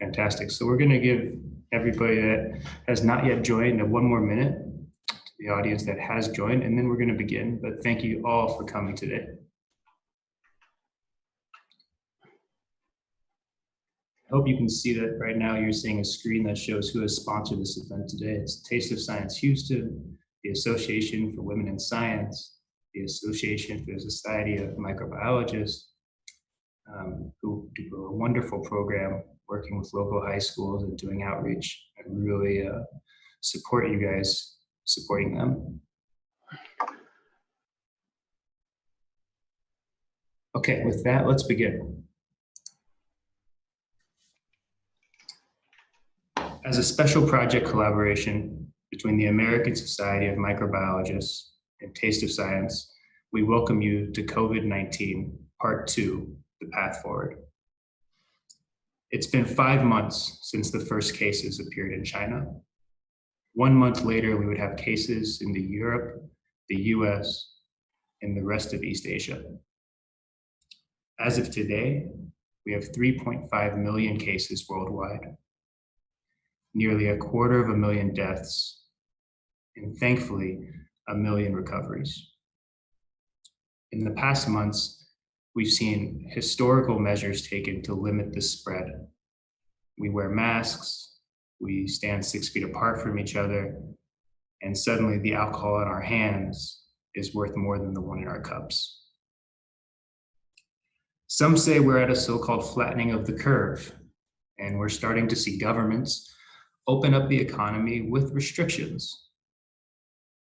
Fantastic. So we're going to give everybody that has not yet joined one more minute to the audience that has joined, and then we're going to begin. But thank you all for coming today. I hope you can see that right now. You're seeing a screen that shows who has sponsored this event today. It's Taste of Science Houston, the Association for Women in Science, the Association for the Society of Microbiologists, who do a wonderful program working with local high schools and doing outreach, and really support you guys supporting them. Okay, with that, let's begin. As a special project collaboration between the American Society of Microbiologists and Taste of Science, we welcome you to COVID-19 Part 2, The Path Forward. It's been 5 months since the first cases appeared in China. 1 month later, we would have cases in Europe, the US, and the rest of East Asia. As of today, we have 3.5 million cases worldwide, nearly 250,000 deaths, and thankfully, 1 million recoveries. In the past months, we've seen historical measures taken to limit the spread. We wear masks, we stand 6 feet apart from each other, and suddenly the alcohol in our hands is worth more than the one in our cups. Some say we're at a so-called flattening of the curve, and we're starting to see governments open up the economy with restrictions.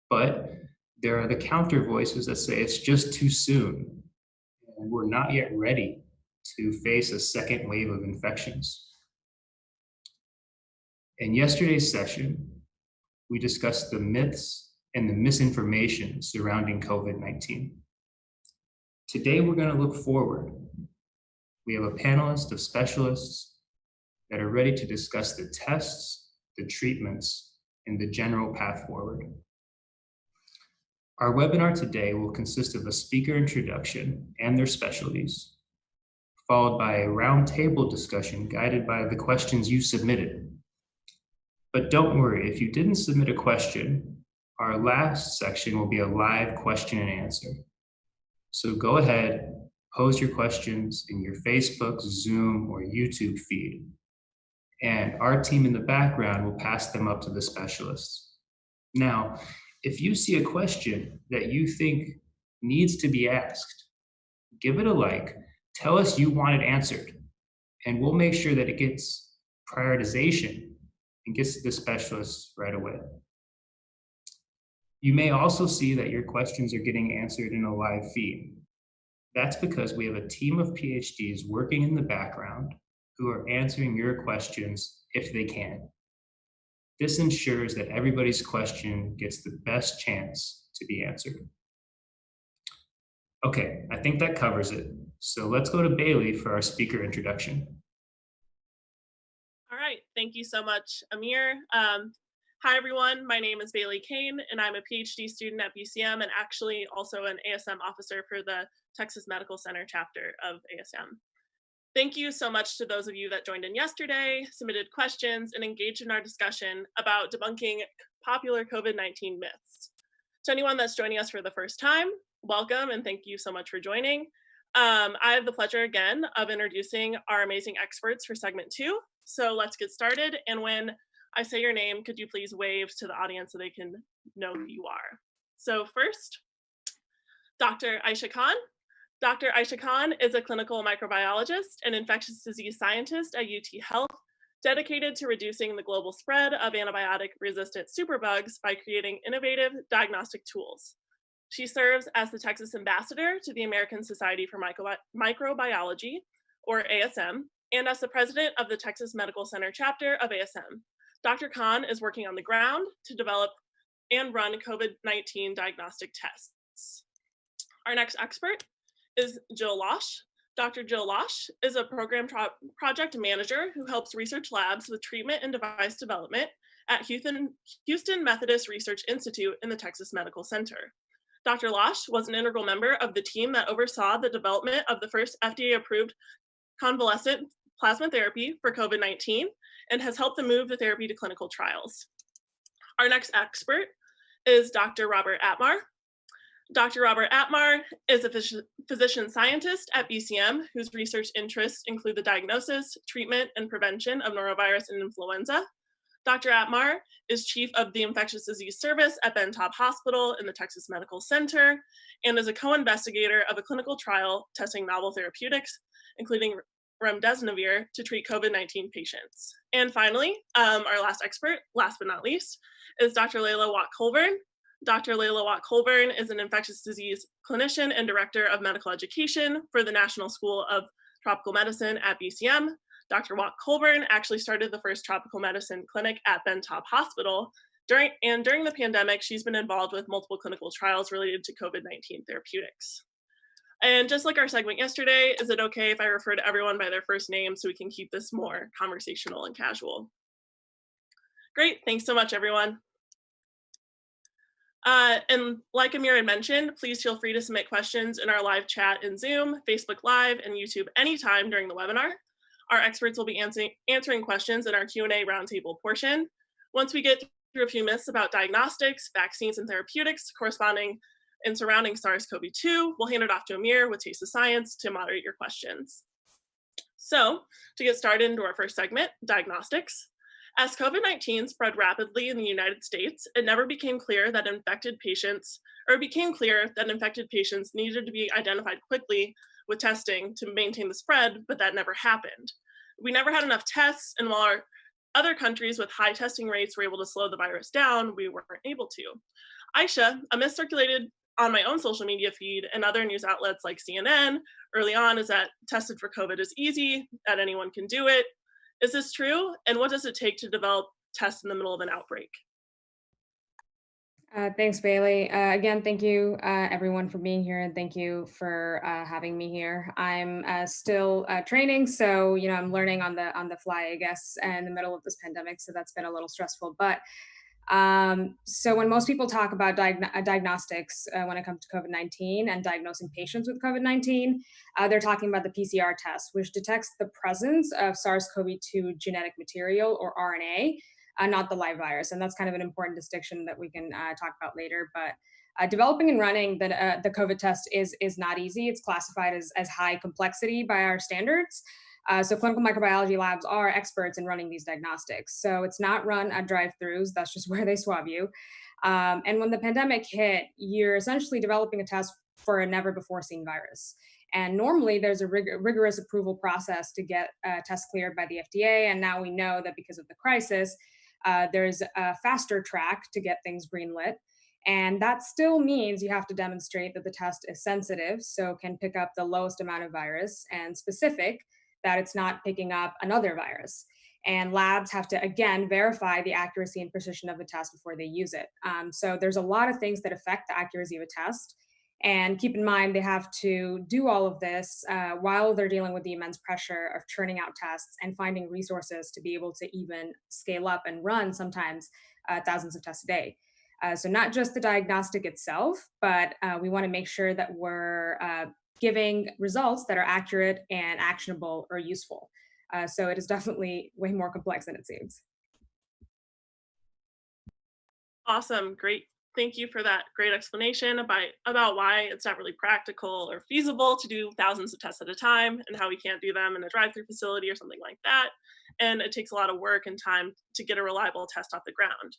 But there are the counter voices that say it's just too soon, and we're not yet ready to face a second wave of infections. In yesterday's session, we discussed the myths and the misinformation surrounding COVID-19. Today, we're going to look forward. We have a panelist of specialists that are ready to discuss the tests, the treatments, and the general path forward. Our webinar today will consist of a speaker introduction and their specialties, followed by a roundtable discussion guided by the questions you submitted. But don't worry, if you didn't submit a question, our last section will be a live question and answer. So go ahead, pose your questions in your Facebook, Zoom, or YouTube feed, and our team in the background will pass them up to the specialists. Now, if you see a question that you think needs to be asked, give it a like, tell us you want it answered, and we'll make sure that it gets prioritization and gets to the specialists right away. You may also see that your questions are getting answered in a live feed. That's because we have a team of PhDs working in the background who are answering your questions if they can. This ensures that everybody's question gets the best chance to be answered. Okay, I think that covers it. So let's go to Bailey for our speaker introduction. All right, thank you so much, Amir. Hi everyone, my name is Bailey Kane and I'm a PhD student at BCM and actually also an ASM officer for the Texas Medical Center chapter of ASM. Thank you so much to those of you that joined in yesterday, submitted questions, and engaged in our discussion about debunking popular COVID-19 myths. To anyone that's joining us for the first time, welcome and thank you so much for joining. I have the pleasure again of introducing our amazing experts for segment 2. So let's get started. And when I say your name, could you please wave to the audience so they can know who you are? So first, Dr. Ayesha Khan. Dr. Ayesha Khan is a clinical microbiologist and infectious disease scientist at UTHealth, dedicated to reducing the global spread of antibiotic-resistant superbugs by creating innovative diagnostic tools. She serves as the Texas ambassador to the American Society for Microbiology, or ASM, and as the president of the Texas Medical Center chapter of ASM. Dr. Khan is working on the ground to develop and run COVID-19 diagnostic tests. Our next expert is Jill Losh. Dr. Jill Losh is a program project manager who helps research labs with treatment and device development at Houston Methodist Research Institute in the Texas Medical Center. Dr. Losh was an integral member of the team that oversaw the development of the first FDA-approved convalescent plasma therapy for COVID-19 and has helped them move the therapy to clinical trials. Our next expert is Dr. Robert Atmar. Dr. Robert Atmar is a physician scientist at BCM whose research interests include the diagnosis, treatment, and prevention of norovirus and influenza. Dr. Atmar is chief of the infectious disease service at Ben Taub Hospital in the Texas Medical Center and is a co-investigator of a clinical trial testing novel therapeutics, including remdesivir, to treat COVID-19 patients. And finally, our last expert, last but not least, is Dr. Laila Woc-Colburn. Dr. Laila Woc-Colburn is an infectious disease clinician and director of medical education for the National School of Tropical Medicine at BCM. Dr. Woc-Colburn actually started the first tropical medicine clinic at Ben Taub Hospital. During the pandemic, she's been involved with multiple clinical trials related to COVID-19 therapeutics. And just like our segment yesterday, is it okay if I refer to everyone by their first name so we can keep this more conversational and casual? Great, thanks so much, everyone. And like Amir had mentioned, please feel free to submit questions in our live chat in Zoom, Facebook Live, and YouTube anytime during the webinar. Our experts will be answering questions in our Q&A roundtable portion. Once we get through a few myths about diagnostics, vaccines, and therapeutics corresponding and surrounding SARS-CoV-2, we'll hand it off to Amir with Taste of Science to moderate your questions. So to get started into our first segment, diagnostics. As COVID-19 spread rapidly in the United States, it became clear that infected patients needed to be identified quickly with testing to maintain the spread, but that never happened. We never had enough tests, and while our other countries with high testing rates were able to slow the virus down, we weren't able to. Ayesha, a myth circulated on my own social media feed and other news outlets like CNN early on is that tested for COVID is easy, that anyone can do it. Is this true? And what does it take to develop tests in the middle of an outbreak? Thanks, Bailey. Again, thank you everyone for being here, and thank you for having me here. I'm still training, so I'm learning on the fly, I guess, in the middle of this pandemic. So that's been a little stressful. But so when most people talk about diagnostics when it comes to COVID-19 and diagnosing patients with COVID-19, they're talking about the PCR test, which detects the presence of SARS-CoV-2 genetic material or RNA. Not the live virus. And that's kind of an important distinction that we can talk about later. But developing and running the COVID test is not easy. It's classified as high complexity by our standards. So clinical microbiology labs are experts in running these diagnostics. So it's not run at drive-thrus. That's just where they swab you. And when the pandemic hit, you're essentially developing a test for a never-before-seen virus. And normally there's a rigorous approval process to get tests cleared by the FDA. And now we know that because of the crisis, there's a faster track to get things greenlit. And that still means you have to demonstrate that the test is sensitive, so can pick up the lowest amount of virus, and specific, that it's not picking up another virus. And labs have to, again, verify the accuracy and precision of the test before they use it. So there's a lot of things that affect the accuracy of a test. And keep in mind, they have to do all of this while they're dealing with the immense pressure of churning out tests and finding resources to be able to even scale up and run sometimes thousands of tests a day. So not just the diagnostic itself, but we want to make sure that we're giving results that are accurate and actionable or useful. So it is definitely way more complex than it seems. Awesome, great. Thank you for that great explanation about why it's not really practical or feasible to do thousands of tests at a time and how we can't do them in a drive-through facility or something like that. And it takes a lot of work and time to get a reliable test off the ground.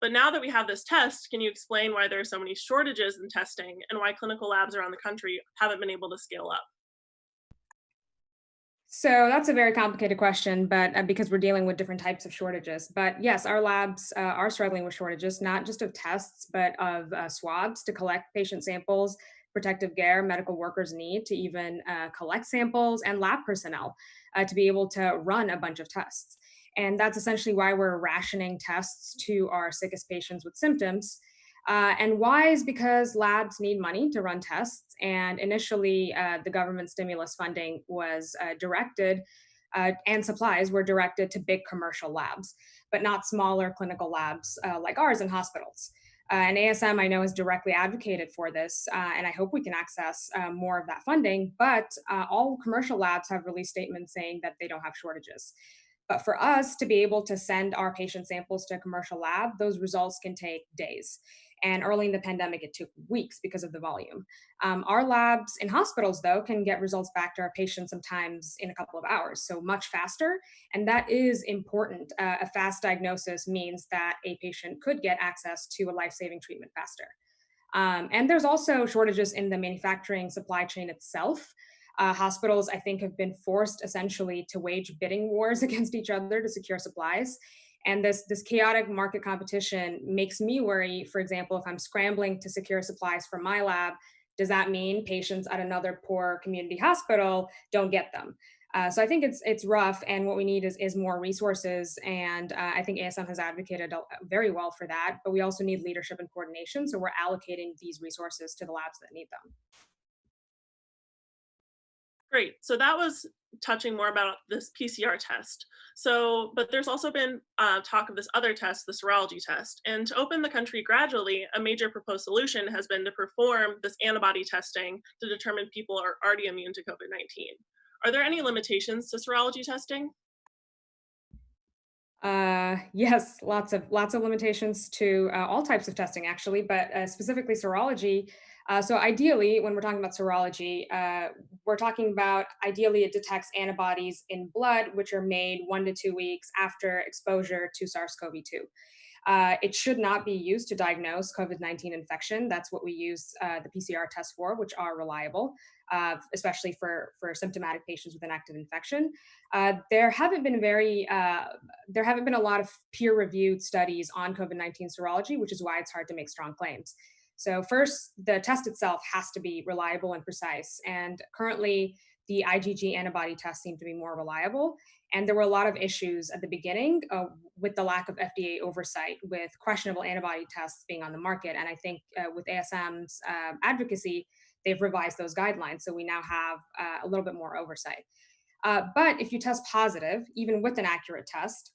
But now that we have this test, can you explain why there are so many shortages in testing and why clinical labs around the country haven't been able to scale up? So that's a very complicated question, but because we're dealing with different types of shortages. But yes, our labs are struggling with shortages, not just of tests, but of swabs to collect patient samples, protective gear medical workers need to even collect samples, and lab personnel to be able to run a bunch of tests. And that's essentially why we're rationing tests to our sickest patients with symptoms. And why is because labs need money to run tests. And initially, the government stimulus funding was directed and supplies were directed to big commercial labs, but not smaller clinical labs like ours in hospitals. And ASM, I know, has directly advocated for this, and I hope we can access more of that funding. But all commercial labs have released statements saying that they don't have shortages. But for us to be able to send our patient samples to a commercial lab, those results can take days. And early in the pandemic, it took weeks because of the volume. Our labs in hospitals, though, can get results back to our patients sometimes in a couple of hours, so much faster. And that is important. A fast diagnosis means that a patient could get access to a life-saving treatment faster. And there's also shortages in the manufacturing supply chain itself. Hospitals, I think, have been forced essentially to wage bidding wars against each other to secure supplies. And this chaotic market competition makes me worry. For example, if I'm scrambling to secure supplies for my lab, does that mean patients at another poor community hospital don't get them? So I think it's rough, and what we need is more resources. And I think ASM has advocated very well for that. But we also need leadership and coordination, so we're allocating these resources to the labs that need them. Great. So that was touching more about this PCR test. So, but there's also been talk of this other test, the serology test. And to open the country gradually, a major proposed solution has been to perform this antibody testing to determine people are already immune to COVID-19. Are there any limitations to serology testing? Yes, lots of limitations to all types of testing, actually, but specifically serology. So ideally, when we're talking about serology, we're talking about ideally it detects antibodies in blood, which are made 1 to 2 weeks after exposure to SARS-CoV-2. It should not be used to diagnose COVID-19 infection. That's what we use the PCR tests for, which are reliable, especially for symptomatic patients with an active infection. There haven't been a lot of peer-reviewed studies on COVID-19 serology, which is why it's hard to make strong claims. So first, the test itself has to be reliable and precise. And currently, the IgG antibody tests seem to be more reliable. And there were a lot of issues at the beginning with the lack of FDA oversight with questionable antibody tests being on the market. And I think with ASM's advocacy, they've revised those guidelines. So we now have a little bit more oversight. But if you test positive, even with an accurate test,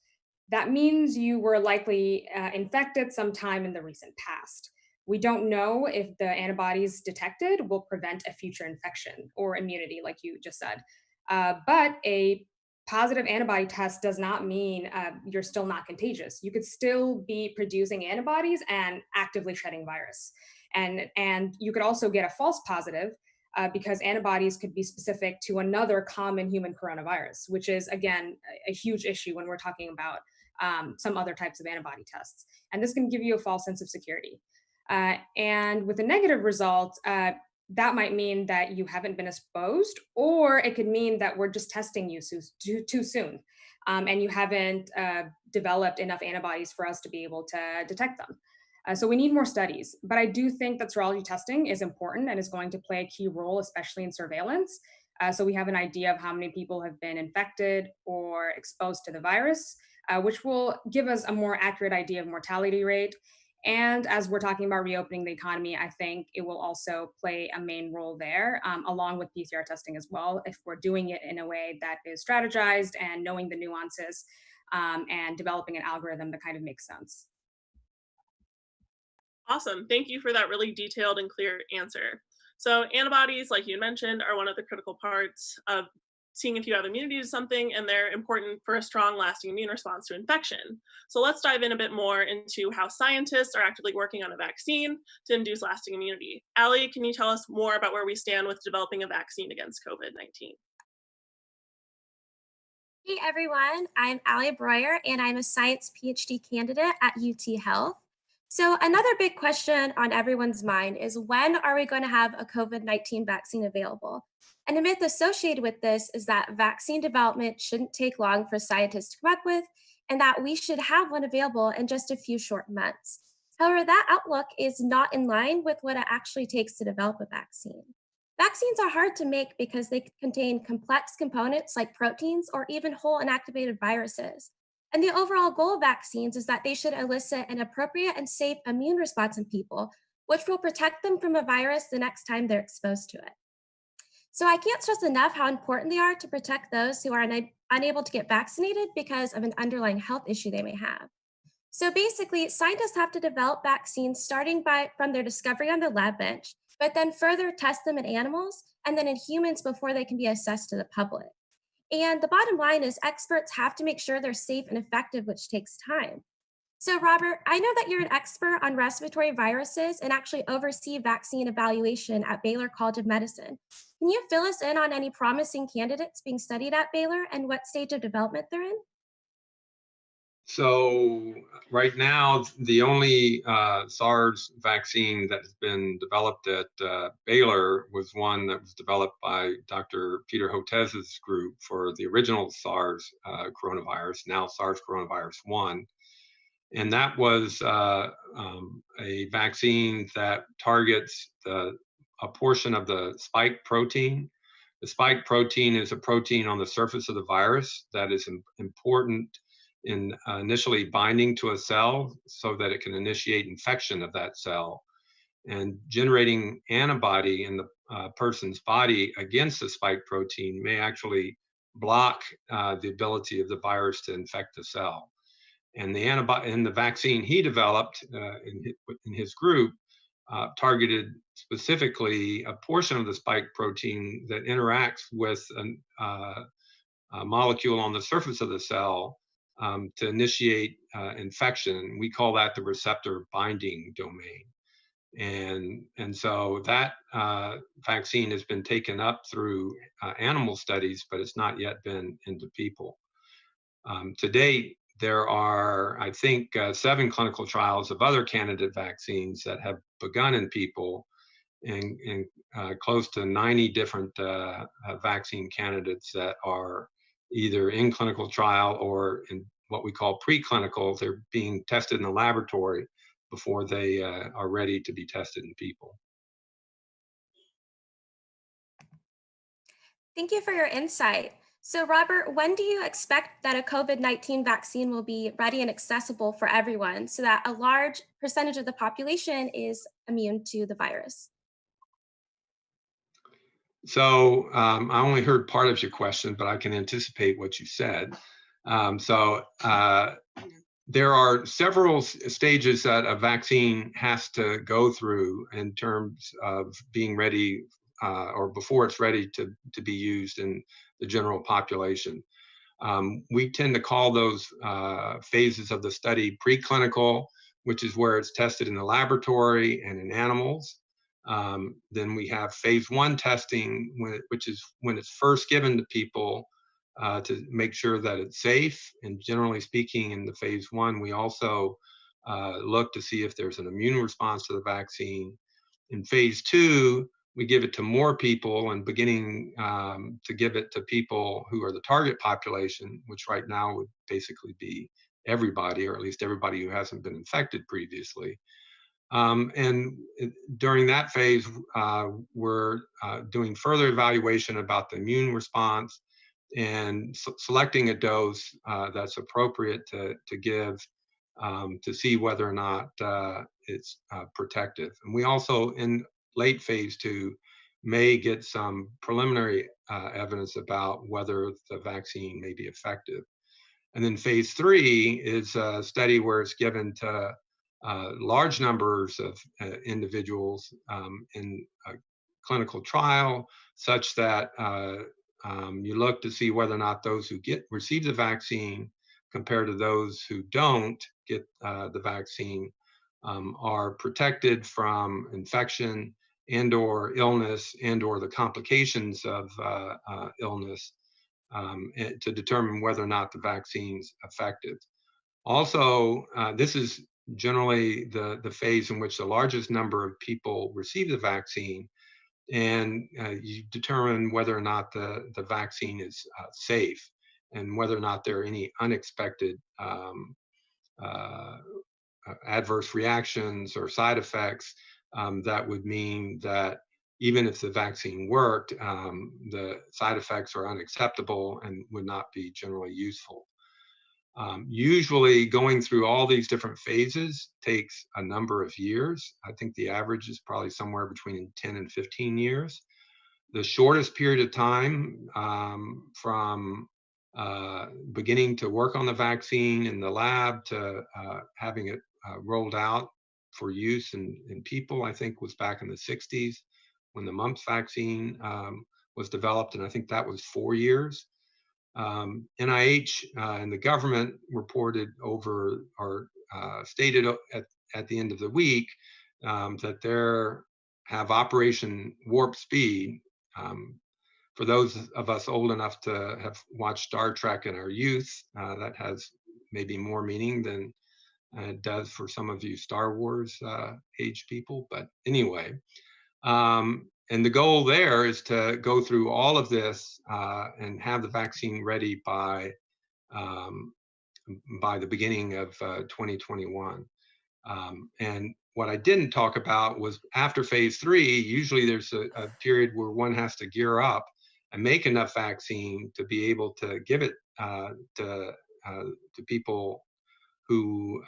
that means you were likely infected sometime in the recent past. We don't know if the antibodies detected will prevent a future infection or immunity, like you just said. But a positive antibody test does not mean you're still not contagious. You could still be producing antibodies and actively shedding virus. And you could also get a false positive because antibodies could be specific to another common human coronavirus, which is, again, a huge issue when we're talking about some other types of antibody tests. And this can give you a false sense of security. And with a negative result, that might mean that you haven't been exposed, or it could mean that we're just testing you too soon, and you haven't developed enough antibodies for us to be able to detect them. So we need more studies, but I do think that serology testing is important and is going to play a key role, especially in surveillance. So we have an idea of how many people have been infected or exposed to the virus, which will give us a more accurate idea of mortality rate. And as we're talking about reopening the economy, I think it will also play a main role there, along with PCR testing as well, if we're doing it in a way that is strategized and knowing the nuances and developing an algorithm that kind of makes sense. Awesome. Thank you for that really detailed and clear answer. So antibodies, like you mentioned, are one of the critical parts of seeing if you have immunity to something, and they're important for a strong, lasting immune response to infection. So let's dive in a bit more into how scientists are actively working on a vaccine to induce lasting immunity. Allie, can you tell us more about where we stand with developing a vaccine against COVID-19? Hey everyone, I'm Allie Breuer and I'm a science PhD candidate at UTHealth. So another big question on everyone's mind is, when are we going to have a COVID-19 vaccine available? And the myth associated with this is that vaccine development shouldn't take long for scientists to come up with, and that we should have one available in just a few short months. However, that outlook is not in line with what it actually takes to develop a vaccine. Vaccines are hard to make because they contain complex components like proteins or even whole inactivated viruses. And the overall goal of vaccines is that they should elicit an appropriate and safe immune response in people, which will protect them from a virus the next time they're exposed to it. So I can't stress enough how important they are to protect those who are unable to get vaccinated because of an underlying health issue they may have. So basically, scientists have to develop vaccines starting from their discovery on the lab bench, but then further test them in animals and then in humans before they can be assessed to the public. And the bottom line is experts have to make sure they're safe and effective, which takes time. So, Robert, I know that you're an expert on respiratory viruses and actually oversee vaccine evaluation at Baylor College of Medicine. Can you fill us in on any promising candidates being studied at Baylor and what stage of development they're in? So right now, the only SARS vaccine that has been developed at Baylor was one that was developed by Dr. Peter Hotez's group for the original SARS coronavirus, now Sars Coronavirus One. And that was a vaccine that targets a portion of the spike protein. The spike protein is a protein on the surface of the virus that is important in initially binding to a cell so that it can initiate infection of that cell. And generating antibody in the person's body against the spike protein may actually block the ability of the virus to infect the cell. And the antibody and the vaccine he developed in his group targeted specifically a portion of the spike protein that interacts with a molecule on the surface of the cell to initiate infection. We call that the receptor binding domain. And so that vaccine has been taken up through animal studies, but it's not yet been into people. To date, there are, I think, 7 clinical trials of other candidate vaccines that have begun in people, and close to 90 different vaccine candidates that are either in clinical trial or in what we call preclinical. They're being tested in the laboratory before they are ready to be tested in people. Thank you for your insight. So, Robert, when do you expect that a COVID-19 vaccine will be ready and accessible for everyone so that a large percentage of the population is immune to the virus? So I only heard part of your question, but I can anticipate what you said. There are several stages that a vaccine has to go through in terms of being ready or before it's ready to be used in the general population. We tend to call those phases of the study preclinical, which is where it's tested in the laboratory and in animals. Then we have phase 1 testing, which is when it's first given to people to make sure that it's safe. And generally speaking, in the phase 1, we also look to see if there's an immune response to the vaccine. In phase 2, we give it to more people and beginning to give it to people who are the target population, which right now would basically be everybody, or at least everybody who hasn't been infected previously. And during that phase, we're doing further evaluation about the immune response and selecting a dose that's appropriate to give to see whether or not it's protective. And we also, in late phase 2, may get some preliminary evidence about whether the vaccine may be effective. And then phase 3 is a study where it's given to large numbers of individuals in a clinical trial, such that you look to see whether or not those who receive the vaccine compared to those who don't get the vaccine are protected from infection and or illness and or the complications of illness to determine whether or not the vaccine's effective. Also, this is generally the phase in which the largest number of people receive the vaccine, and you determine whether or not the vaccine is safe and whether or not there are any unexpected adverse reactions or side effects that would mean that even if the vaccine worked, the side effects are unacceptable and would not be generally useful. Usually going through all these different phases takes a number of years. I think the average is probably somewhere between 10 and 15 years. The shortest period of time from beginning to work on the vaccine in the lab to having it rolled out for use in people, I think was back in the 60s when the mumps vaccine was developed, and I think that was 4 years. NIH and the government reported over or stated at the end of the week that they have Operation Warp Speed. For those of us old enough to have watched Star Trek in our youth, that has maybe more meaning than it does for some of you Star Wars age people. But anyway, and the goal there is to go through all of this and have the vaccine ready by the beginning of 2021. And what I didn't talk about was after phase 3, usually there's a period where one has to gear up and make enough vaccine to be able to give it to people who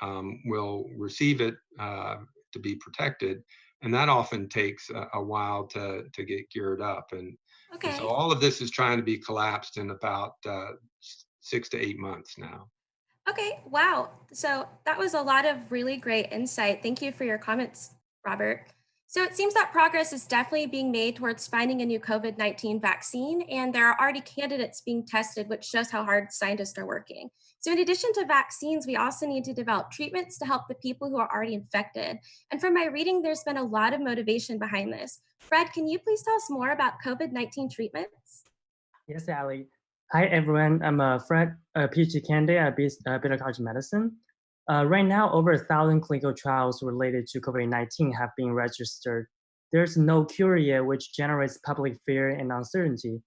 will receive it to be protected. And that often takes a while to get geared up. And so all of this is trying to be collapsed in about 6 to 8 months now. Okay, wow. So that was a lot of really great insight. Thank you for your comments, Robert. So it seems that progress is definitely being made towards finding a new COVID-19 vaccine, and there are already candidates being tested, which shows how hard scientists are working. So in addition to vaccines, we also need to develop treatments to help the people who are already infected. And from my reading, there's been a lot of motivation behind this. Fred, can you please tell us more about COVID-19 treatments? Yes, Ali. Hi, everyone. I'm Fred, a PhD candidate at Baylor College of Medicine. Right now, over 1,000 clinical trials related to COVID-19 have been registered. There's no cure yet, which generates public fear and uncertainty.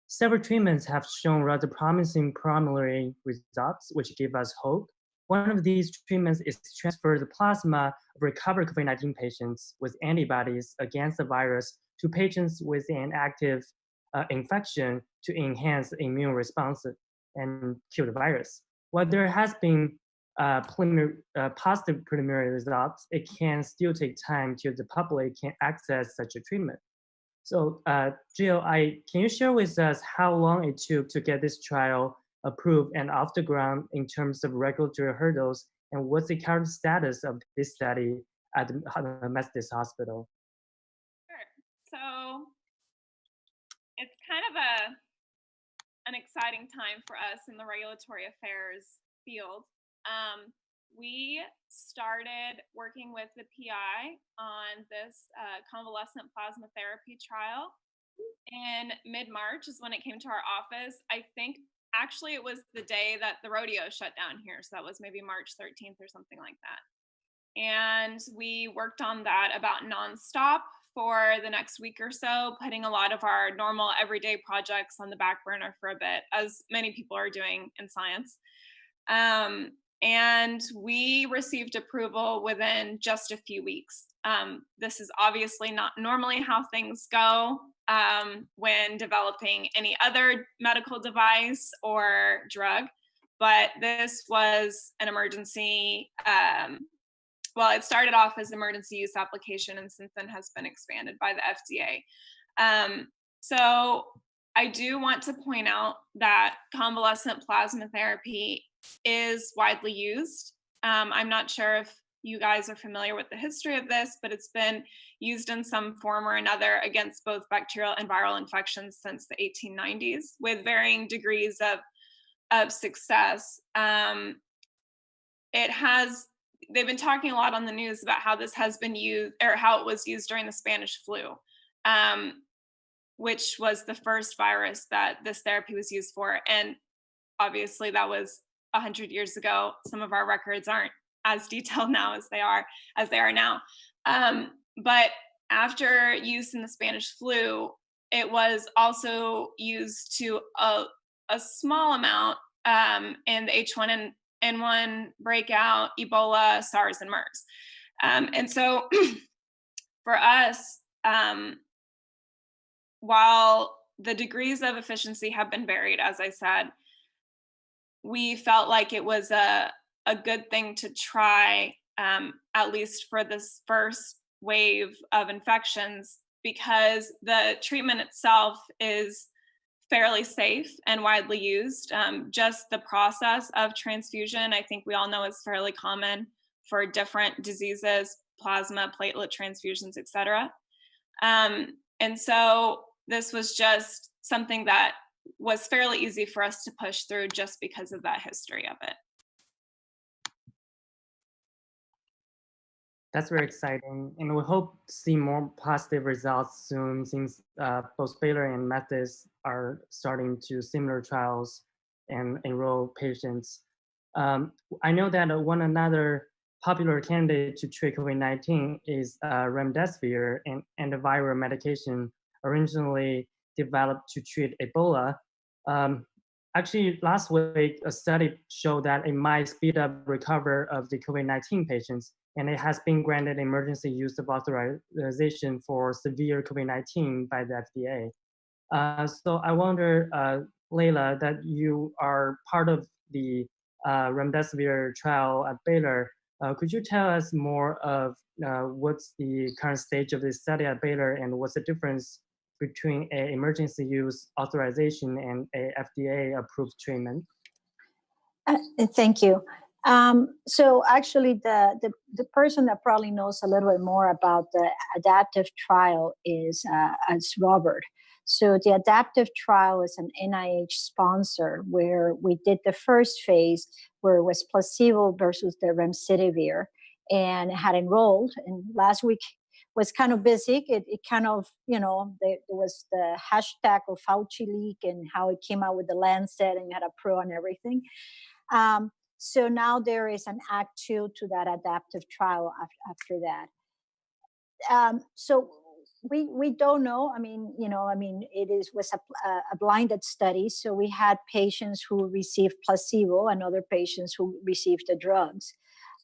Several treatments have shown rather promising preliminary results, which give us hope. One of these treatments is to transfer the plasma of recovered COVID-19 patients with antibodies against the virus to patients with an active infection to enhance the immune response and kill the virus. While there has been positive preliminary results, it can still take time till the public can access such a treatment. So Jill, can you share with us how long it took to get this trial approved and off the ground in terms of regulatory hurdles, and what's the current status of this study at the Methodist Hospital? Sure. So it's kind of an exciting time for us in the regulatory affairs field. We started working with the PI on this convalescent plasma therapy trial in mid-March is when it came to our office. I think actually it was the day that the rodeo shut down here. So that was maybe March 13th or something like that. And we worked on that about nonstop for the next week or so, putting a lot of our normal everyday projects on the back burner for a bit, as many people are doing in science. And we received approval within just a few weeks. This is obviously not normally how things go when developing any other medical device or drug, but this was an emergency. Well, it started off as emergency use application and since then has been expanded by the FDA. So I do want to point out that convalescent plasma therapy is widely used. I'm not sure if you guys are familiar with the history of this, but it's been used in some form or another against both bacterial and viral infections since the 1890s with varying degrees of success. They've been talking a lot on the news about how this has been used, or how it was used during the Spanish flu, which was the first virus that this therapy was used for. And obviously that was 100 years ago. Some of our records aren't as detailed now as they are now. But after use in the Spanish flu, it was also used to a small amount in the H1N1 breakout, Ebola, SARS, and MERS. And so for us, while the degrees of efficiency have been varied, as I said, we felt like it was a good thing to try, at least for this first wave of infections, because the treatment itself is fairly safe and widely used. Just the process of transfusion, I think we all know is fairly common for different diseases, plasma, platelet transfusions, et cetera. And so this was just something that was fairly easy for us to push through just because of that history of it. That's very exciting, and we hope to see more positive results soon, since both Baylor and Methodist are starting to similar trials and enroll patients. I know that one another popular candidate to treat COVID-19 is remdesivir, an antiviral medication originally developed to treat Ebola. Actually, last week, a study showed that it might speed up recovery of the COVID-19 patients, and it has been granted emergency use of authorization for severe COVID-19 by the FDA. So I wonder, Laila, that you are part of the remdesivir trial at Baylor. Could you tell us more of what's the current stage of this study at Baylor, and what's the difference between an emergency use authorization and a FDA-approved treatment? Thank you. So actually, the person that probably knows a little bit more about the adaptive trial is Robert. So the adaptive trial is an NIH sponsor where we did the first phase where it was placebo versus the remdesivir, and had enrolled. And last week was kind of busy. It kind of, there was the hashtag of Fauci leak and how it came out with the Lancet and had a pro and everything. So now there is an Act 2 to that adaptive trial after that. So we don't know. It was a blinded study. So we had patients who received placebo and other patients who received the drugs.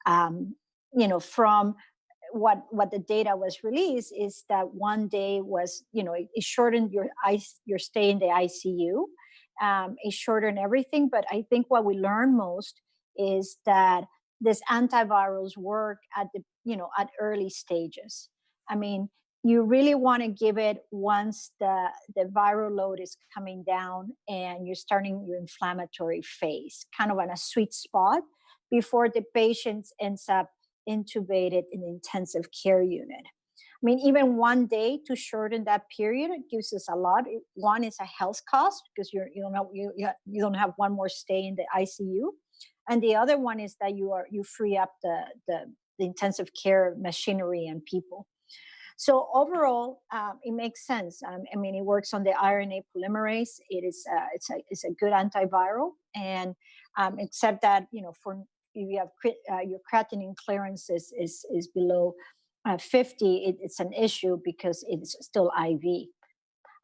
From what the data was released is that one day was, it shortened your stay in the ICU. It shortened everything. But I think what we learned most is that these antivirals work at at early stages. You really want to give it once the viral load is coming down and you're starting your inflammatory phase, kind of on a sweet spot before the patient ends up intubated in the intensive care unit. Even one day to shorten that period, it gives us a lot. One is a health cost because you don't have one more stay in the ICU, and the other one is that you free up the intensive care machinery and people. So overall, it makes sense. It works on the RNA polymerase. It's a good antiviral, and except that for if you have your creatinine clearance is below 50, it's an issue because it's still IV.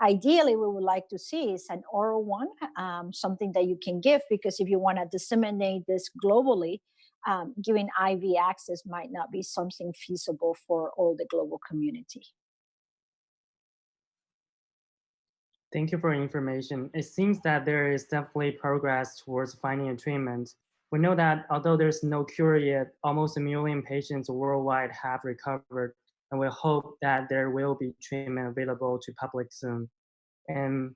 Ideally, we would like to see is an oral one, something that you can give, because if you want to disseminate this globally, giving IV access might not be something feasible for all the global community. Thank you for your information. It seems that there is definitely progress towards finding a treatment. We know that although there's no cure yet, almost 1 million patients worldwide have recovered, and we hope that there will be treatment available to public soon. And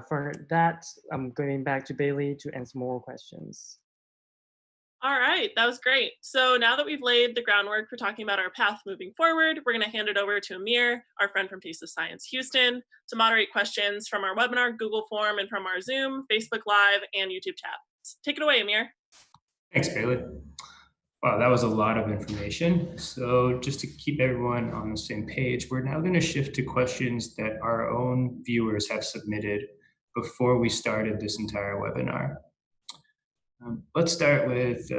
for that, I'm going back to Bailey to answer more questions. All right, that was great. So now that we've laid the groundwork for talking about our path moving forward, we're going to hand it over to Amir, our friend from Taste of Science Houston, to moderate questions from our webinar Google form and from our Zoom, Facebook Live, and YouTube chat. Take it away, Amir. Thanks, Bailey. Wow, that was a lot of information. So just to keep everyone on the same page, we're now going to shift to questions that our own viewers have submitted before we started this entire webinar. Let's start with,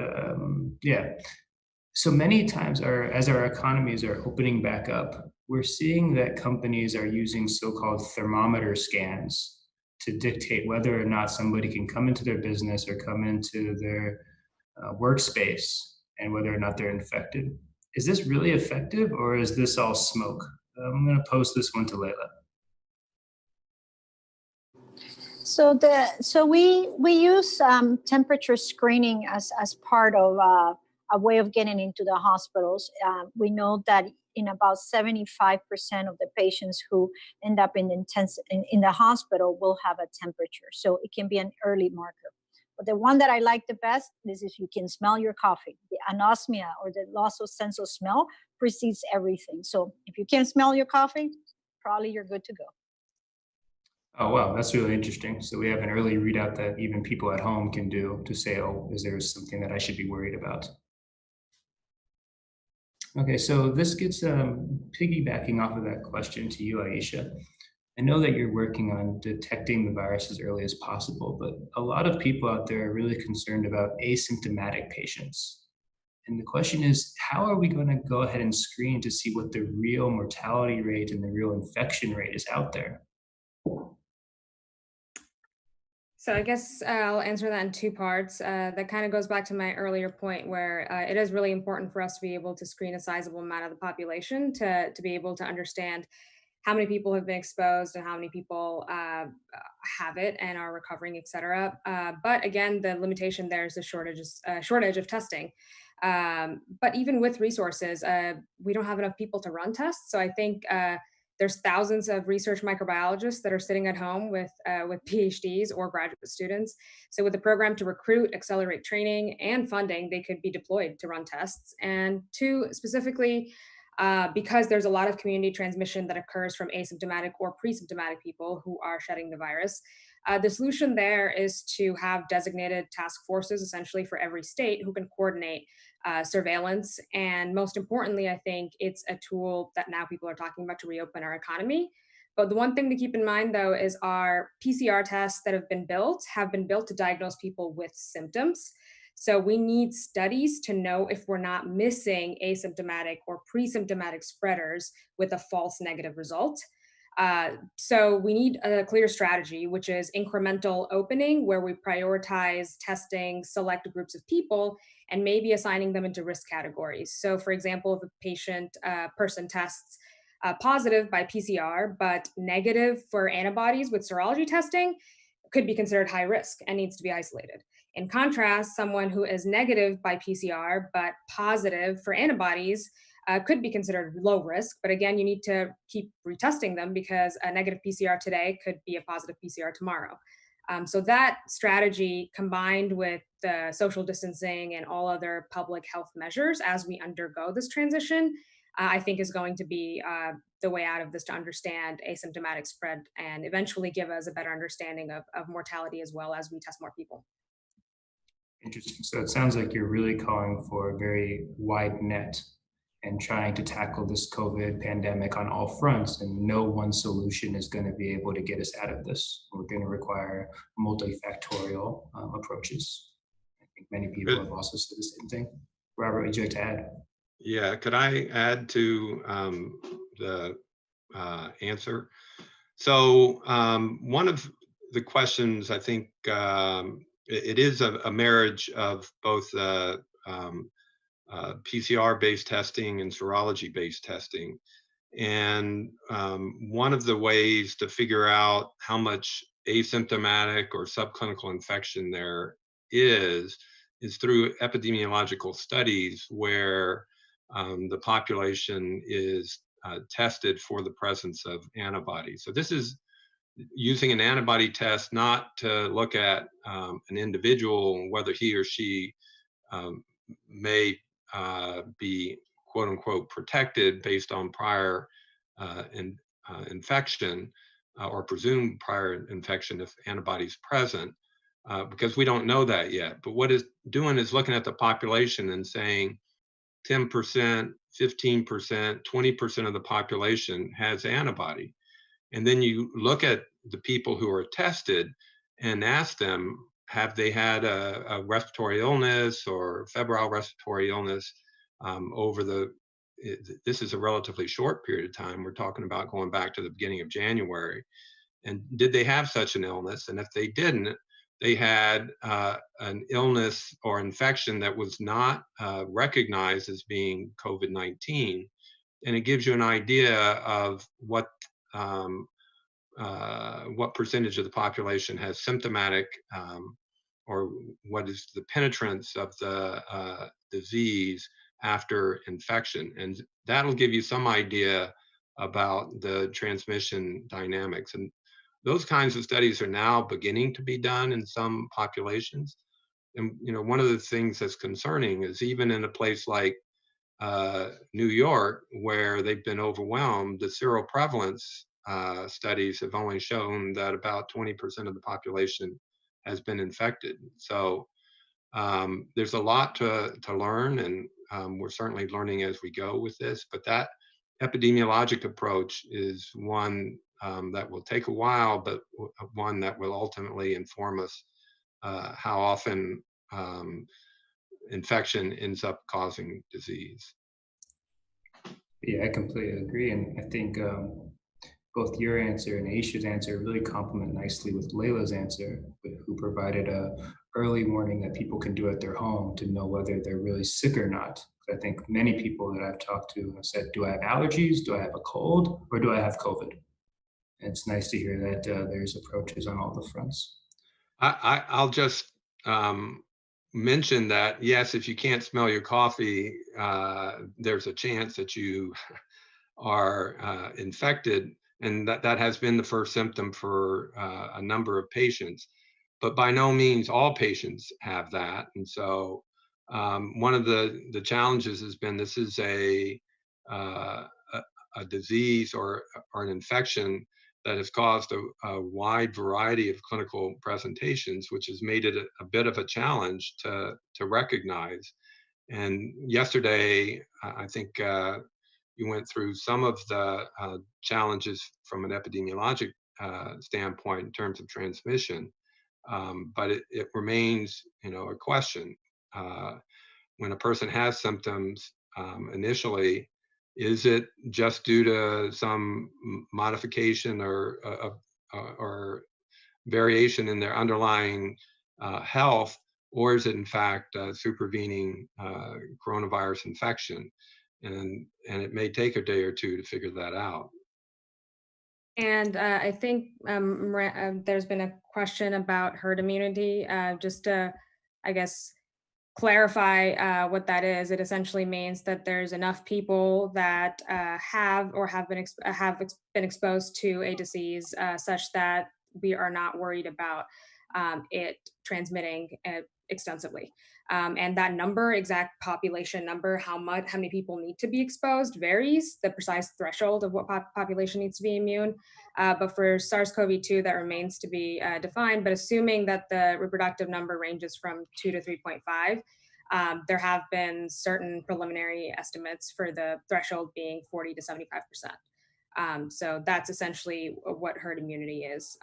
so many times as our economies are opening back up, we're seeing that companies are using so-called thermometer scans to dictate whether or not somebody can come into their business or come into their workspace and whether or not they're infected. Is this really effective, or is this all smoke? I'm going to pose this one to Laila. So we use temperature screening as part of a way of getting into the hospitals. We know that in about 75% of the patients who end up in the hospital will have a temperature. So it can be an early marker. But the one that I like the best is if you can smell your coffee. The anosmia, or the loss of sense of smell, precedes everything. So if you can smell your coffee, probably you're good to go. Oh, wow, that's really interesting. So we have an early readout that even people at home can do to say, oh, is there something that I should be worried about? Okay, so this gets piggybacking off of that question to you, Ayesha. I know that you're working on detecting the virus as early as possible, but a lot of people out there are really concerned about asymptomatic patients. And the question is, how are we going to go ahead and screen to see what the real mortality rate and the real infection rate is out there? So I guess I'll answer that in two parts. That kind of goes back to my earlier point where it is really important for us to be able to screen a sizable amount of the population to be able to understand how many people have been exposed and how many people have it and are recovering, et cetera. But again, the limitation there is the shortage of testing. But even with resources, we don't have enough people to run tests. So I think there's thousands of research microbiologists that are sitting at home with PhDs or graduate students. So with the program to recruit, accelerate training, and funding, they could be deployed to run tests. And two, specifically, because there's a lot of community transmission that occurs from asymptomatic or pre-symptomatic people who are shedding the virus. The solution there is to have designated task forces essentially for every state who can coordinate surveillance. And most importantly, I think it's a tool that now people are talking about to reopen our economy. But the one thing to keep in mind, though, is our PCR tests that have been built to diagnose people with symptoms. So we need studies to know if we're not missing asymptomatic or pre-symptomatic spreaders with a false negative result. So we need a clear strategy, which is incremental opening, where we prioritize testing select groups of people and maybe assigning them into risk categories. So for example, if a person tests positive by PCR, but negative for antibodies with serology testing, could be considered high risk and needs to be isolated. In contrast, someone who is negative by PCR, but positive for antibodies could be considered low risk. But again, you need to keep retesting them because a negative PCR today could be a positive PCR tomorrow. So that strategy, combined with the social distancing and all other public health measures as we undergo this transition, I think is going to be the way out of this, to understand asymptomatic spread and eventually give us a better understanding of mortality as well as we test more people. Interesting. So it sounds like you're really calling for a very wide net and trying to tackle this COVID pandemic on all fronts, and no one solution is going to be able to get us out of this. We're going to require multifactorial approaches. I think many people have also said the same thing. Robert, would you like to add? Yeah, could I add to the answer? So one of the questions, I think it is a marriage of both PCR-based testing and serology-based testing. And one of the ways to figure out how much asymptomatic or subclinical infection there is through epidemiological studies where the population is tested for the presence of antibodies. So this is using an antibody test not to look at an individual, whether he or she may be quote unquote protected based on prior infection or presumed prior infection if antibodies present, because we don't know that yet. But what it's doing is looking at the population and saying 10%, 15%, 20% of the population has antibody. And then you look at the people who are tested and ask them, have they had a respiratory illness or febrile respiratory illness this is a relatively short period of time. We're talking about going back to the beginning of January. And did they have such an illness? And if they didn't, they had an illness or infection that was not recognized as being COVID-19. And it gives you an idea of what percentage of the population has symptomatic or what is the penetrance of the disease after infection. And that'll give you some idea about the transmission dynamics. And those kinds of studies are now beginning to be done in some populations. And one of the things that's concerning is even in a place like New York, where they've been overwhelmed, the seroprevalence studies have only shown that about 20% of the population has been infected. So there's a lot to learn, and we're certainly learning as we go with this, but that epidemiologic approach is one that will take a while, but one that will ultimately inform us how often infection ends up causing disease. Yeah, I completely agree. And I think both your answer and Ayesha's answer really complement nicely with Laila's answer, who provided a early warning that people can do at their home to know whether they're really sick or not. I think many people that I've talked to have said, do I have allergies? Do I have a cold? Or do I have COVID? And it's nice to hear that there's approaches on all the fronts. I'll just mention that, yes, if you can't smell your coffee, there's a chance that you are infected, and that has been the first symptom for a number of patients. But by no means all patients have that. And so one of the challenges has been this is a disease or an infection that has caused a wide variety of clinical presentations, which has made it a bit of a challenge to recognize. And yesterday, I think you went through some of the challenges from an epidemiologic standpoint in terms of transmission, but it remains, a question. When a person has symptoms initially, is it just due to some modification or variation in their underlying health, or is it in fact a supervening coronavirus infection? And it may take a day or two to figure that out. And I think there's been a question about herd immunity. Just to, I guess, clarify what that is, it essentially means that there's enough people that have been exposed to a disease such that we are not worried about it transmitting extensively. And that number, exact population number, how many people need to be exposed varies. The precise threshold of what population needs to be immune. But for SARS-CoV-2, that remains to be defined. But assuming that the reproductive number ranges from 2 to 3.5, there have been certain preliminary estimates for the threshold being 40 to 75%. So that's essentially what herd immunity is.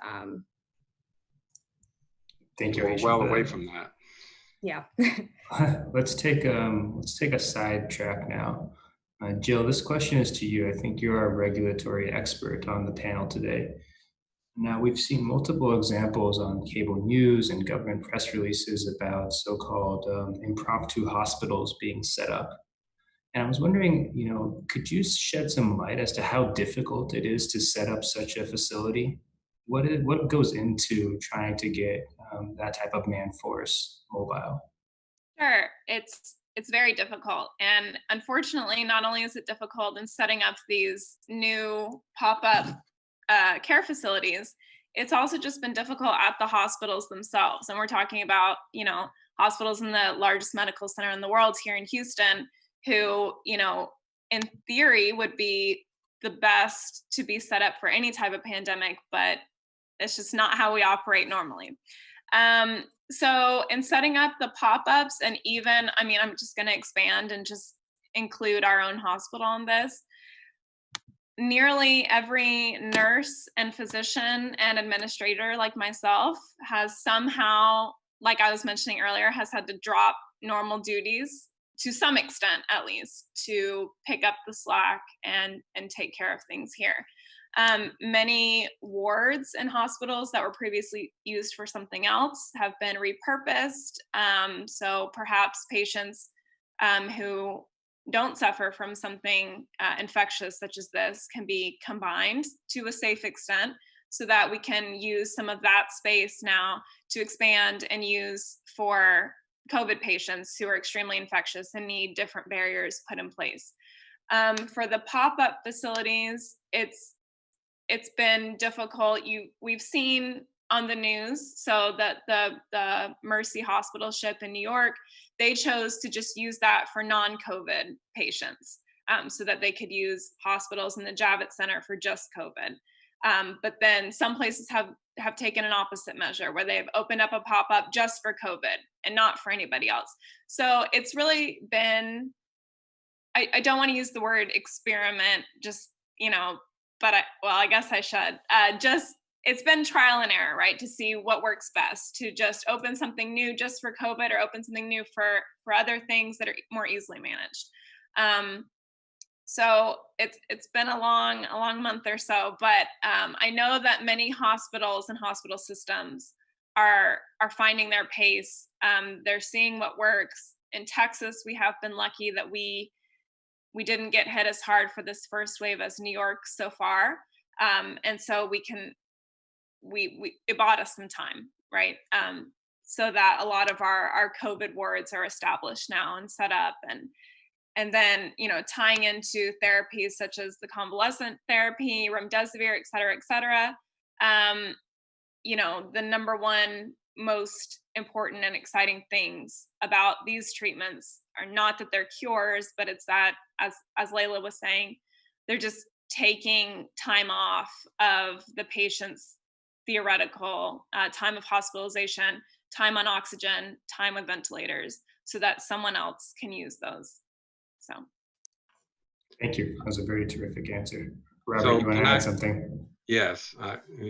Thank you. We're well away from that. Yeah. Let's take a side track now. Jill, this question is to you. I think you're our regulatory expert on the panel today. Now, we've seen multiple examples on cable news and government press releases about so-called impromptu hospitals being set up. And I was wondering, could you shed some light as to how difficult it is to set up such a facility? What goes into trying to get that type of man force mobile? Sure, it's very difficult, and unfortunately, not only is it difficult in setting up these new pop-up care facilities, it's also just been difficult at the hospitals themselves. And we're talking about, hospitals in the largest medical center in the world here in Houston, who, in theory would be the best to be set up for any type of pandemic, but it's just not how we operate normally. So in setting up the pop-ups, and even, I'm just going to expand and just include our own hospital in this. Nearly every nurse and physician and administrator like myself has somehow, like I was mentioning earlier, has had to drop normal duties to some extent, at least, to pick up the slack and take care of things here. Many wards and hospitals that were previously used for something else have been repurposed. So perhaps patients who don't suffer from something infectious such as this can be combined to a safe extent, so that we can use some of that space now to expand and use for COVID patients who are extremely infectious and need different barriers put in place. For the pop-up facilities, it's been difficult. We've seen on the news, so that the Mercy Hospital ship in New York, they chose to just use that for non-COVID patients, so that they could use hospitals and the Javits Center for just COVID. But then some places have taken an opposite measure where they've opened up a pop-up just for COVID and not for anybody else. So it's really been, I don't want to use the word experiment, just, but I guess I should. It's been trial and error, right? To see what works best, to just open something new just for COVID or open something new for other things that are more easily managed. So it's been a long month or so, but I know that many hospitals and hospital systems are finding their pace. They're seeing what works. In Texas, we have been lucky that we didn't get hit as hard for this first wave as New York so far, and so it bought us some time, right? So that a lot of our COVID wards are established now and set up, and then, tying into therapies such as the convalescent therapy, remdesivir, et cetera, the number one most important and exciting things about these treatments are not that they're cures, but it's that, as Laila was saying, they're just taking time off of the patient's theoretical time of hospitalization, time on oxygen, time with ventilators, so that someone else can use those. So, thank you. That was a very terrific answer. Robert, So you want to add something? Yes,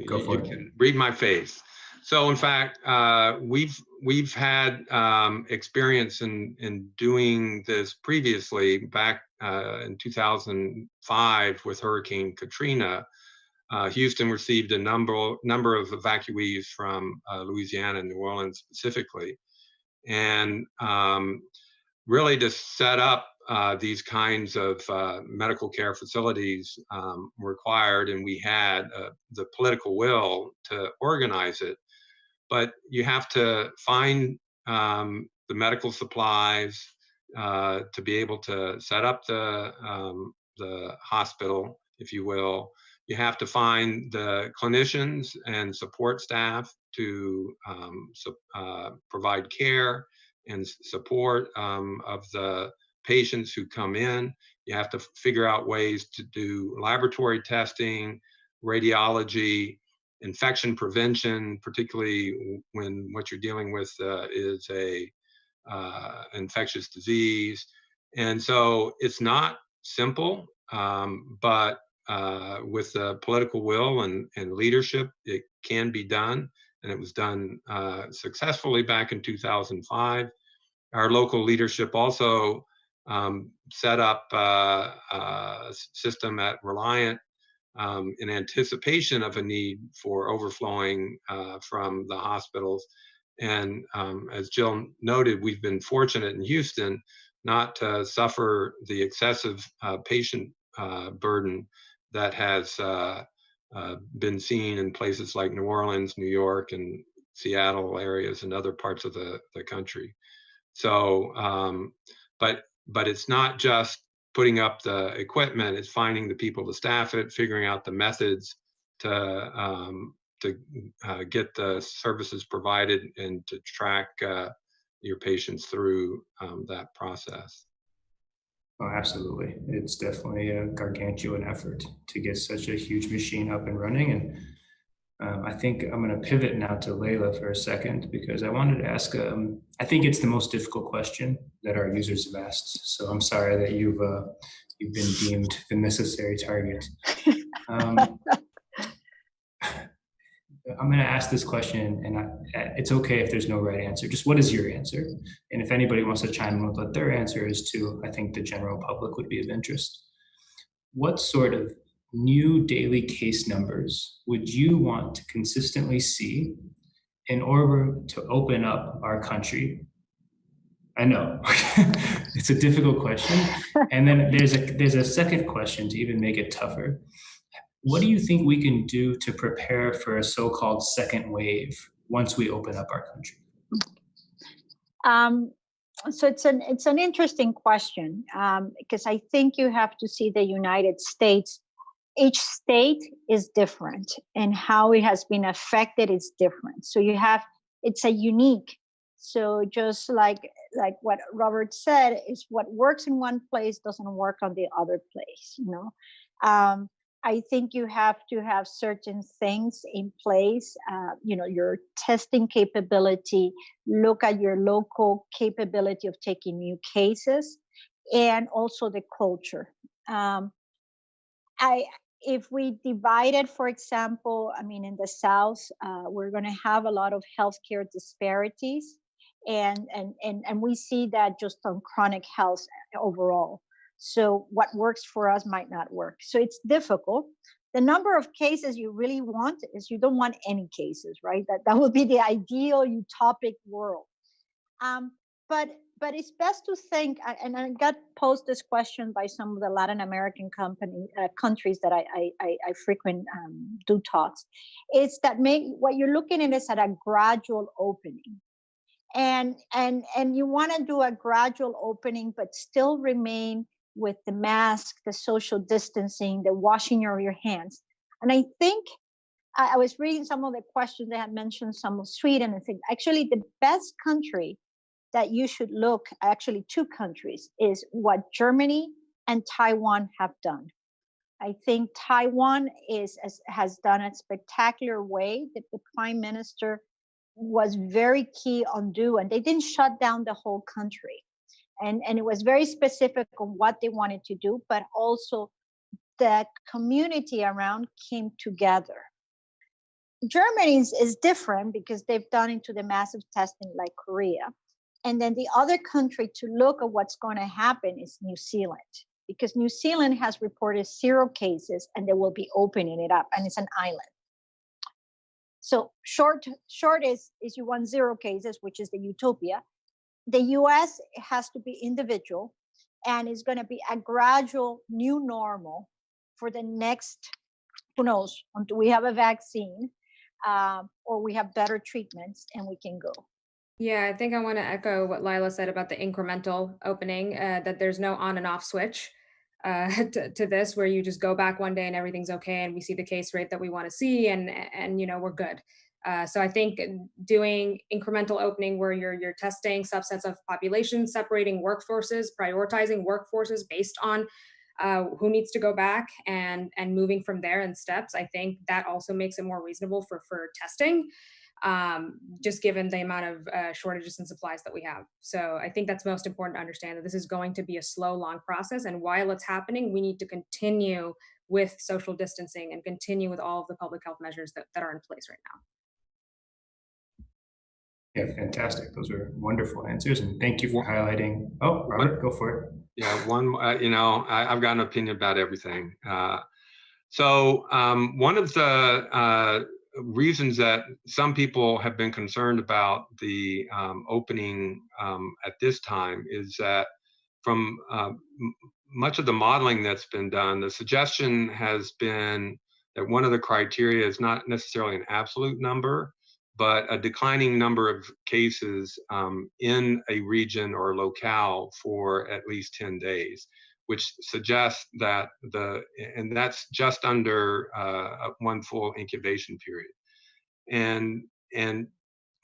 Go for you it. can read my face. So in fact, we've had experience in doing this previously back in 2005 with Hurricane Katrina. Houston received a number of evacuees from Louisiana and New Orleans specifically, and really to set up these kinds of medical care facilities required, and we had the political will to organize it. But you have to find the medical supplies to be able to set up the hospital, if you will. You have to find the clinicians and support staff to provide care and support of the patients who come in. You have to figure out ways to do laboratory testing, radiology, infection prevention, particularly when what you're dealing with is a infectious disease. And so it's not simple, but with the political will and leadership, it can be done. And it was done successfully back in 2005. Our local leadership also set up a system at Reliant in anticipation of a need for overflowing from the hospitals. And as Jill noted, we've been fortunate in Houston not to suffer the excessive patient burden that has been seen in places like New Orleans, New York, and Seattle areas and other parts of the country. So, but it's not just putting up the equipment, it's finding the people to staff it, figuring out the methods to get the services provided and to track your patients through that process. Oh, absolutely. It's definitely a gargantuan effort to get such a huge machine up and running. And I think I'm going to pivot now to Laila for a second, because I wanted to ask, I think it's the most difficult question that our users have asked. So I'm sorry that you've been deemed the necessary target. I'm going to ask this question, and it's okay if there's no right answer. Just what is your answer? And if anybody wants to chime in with what their answer is too, I think the general public would be of interest. What sort of new daily case numbers would you want to consistently see in order to open up our country? I know it's a difficult question. And then there's a second question to even make it tougher. What do you think we can do to prepare for a so-called second wave once we open up our country? So it's an interesting question, because I think you have to see the United States. Each state is different, and how it has been affected is different. So it's a unique. So just like what Robert said, is what works in one place doesn't work on the other place. I think you have to have certain things in place, your testing capability, look at your local capability of taking new cases, and also the culture. If we divided, for example, in the South, we're going to have a lot of healthcare disparities, and we see that just on chronic health overall. So what works for us might not work. So it's difficult. The number of cases you really want is, you don't want any cases, right? That would be the ideal utopic world. But it's best to think, and I got posed this question by some of the Latin American countries that I frequent do talks, is that what you're looking at is at a gradual opening. And you want to do a gradual opening, but still remain with the mask, the social distancing, the washing of your hands. And I think I was reading some of the questions, they had mentioned some of Sweden, and think actually the best country that you should look, actually two countries, is what Germany and Taiwan have done. I think Taiwan has done a spectacular way. That the prime minister was very key on and they didn't shut down the whole country. And it was very specific on what they wanted to do, but also the community around came together. Germany is different because they've done into the massive testing like Korea. And then the other country to look at what's going to happen is New Zealand, because New Zealand has reported 0 cases and they will be opening it up, and it's an island. So short is you want 0 cases, which is the utopia. The US has to be individual, and it's going to be a gradual new normal for the next, who knows, until we have a vaccine or we have better treatments and we can go. Yeah, I think I want to echo what Laila said about the incremental opening, that there's no on and off switch to this, where you just go back one day and everything's okay and we see the case rate that we want to see, and we're good. So I think doing incremental opening where you're testing subsets of population, separating workforces, prioritizing workforces based on who needs to go back, and moving from there in steps, I think that also makes it more reasonable for testing. Just given the amount of shortages and supplies that we have. So I think that's most important to understand, that this is going to be a slow, long process. And while it's happening, we need to continue with social distancing and continue with all of the public health measures that are in place right Yeah, now. fantastic. Those are wonderful answers. And thank you for highlighting. Oh, Robert, go for it. Yeah, I've got an opinion about everything. So one of the reasons that some people have been concerned about the opening at this time is that from much of the modeling that's been done, the suggestion has been that one of the criteria is not necessarily an absolute number, but a declining number of cases in a region or locale for at least 10 days. Which suggests that and that's just under one full incubation period. And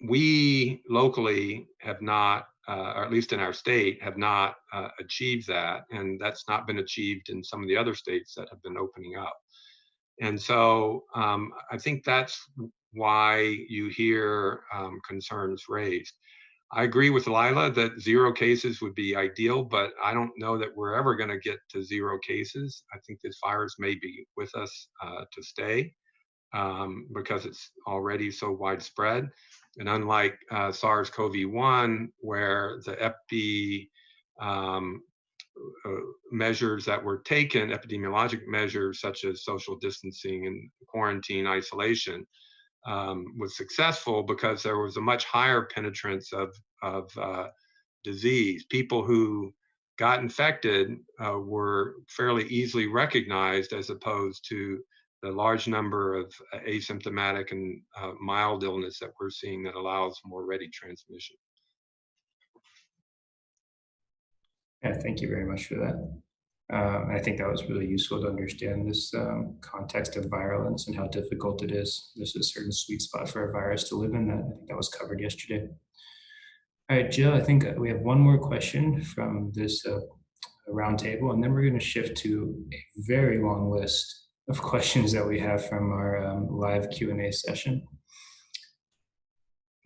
we locally have not, or at least in our state, have not achieved that. And that's not been achieved in some of the other states that have been opening up. And so I think that's why you hear concerns raised. I agree with Laila that 0 cases would be ideal, but I don't know that we're ever going to get to 0 cases. I think this virus may be with us to stay because it's already so widespread. And unlike SARS-CoV-1, where the measures that were taken, epidemiologic measures such as social distancing and quarantine, isolation, was successful because there was a much higher penetrance of disease. People who got infected were fairly easily recognized, as opposed to the large number of asymptomatic and mild illness that we're seeing that allows more ready transmission. Yeah, thank you very much for that. I think that was really useful to understand this context of virulence and how difficult it is. There's a certain sweet spot for a virus to live in that I think that was covered yesterday. All right, Jill, I think we have one more question from this roundtable, and then we're going to shift to a very long list of questions that we have from our live Q&A session.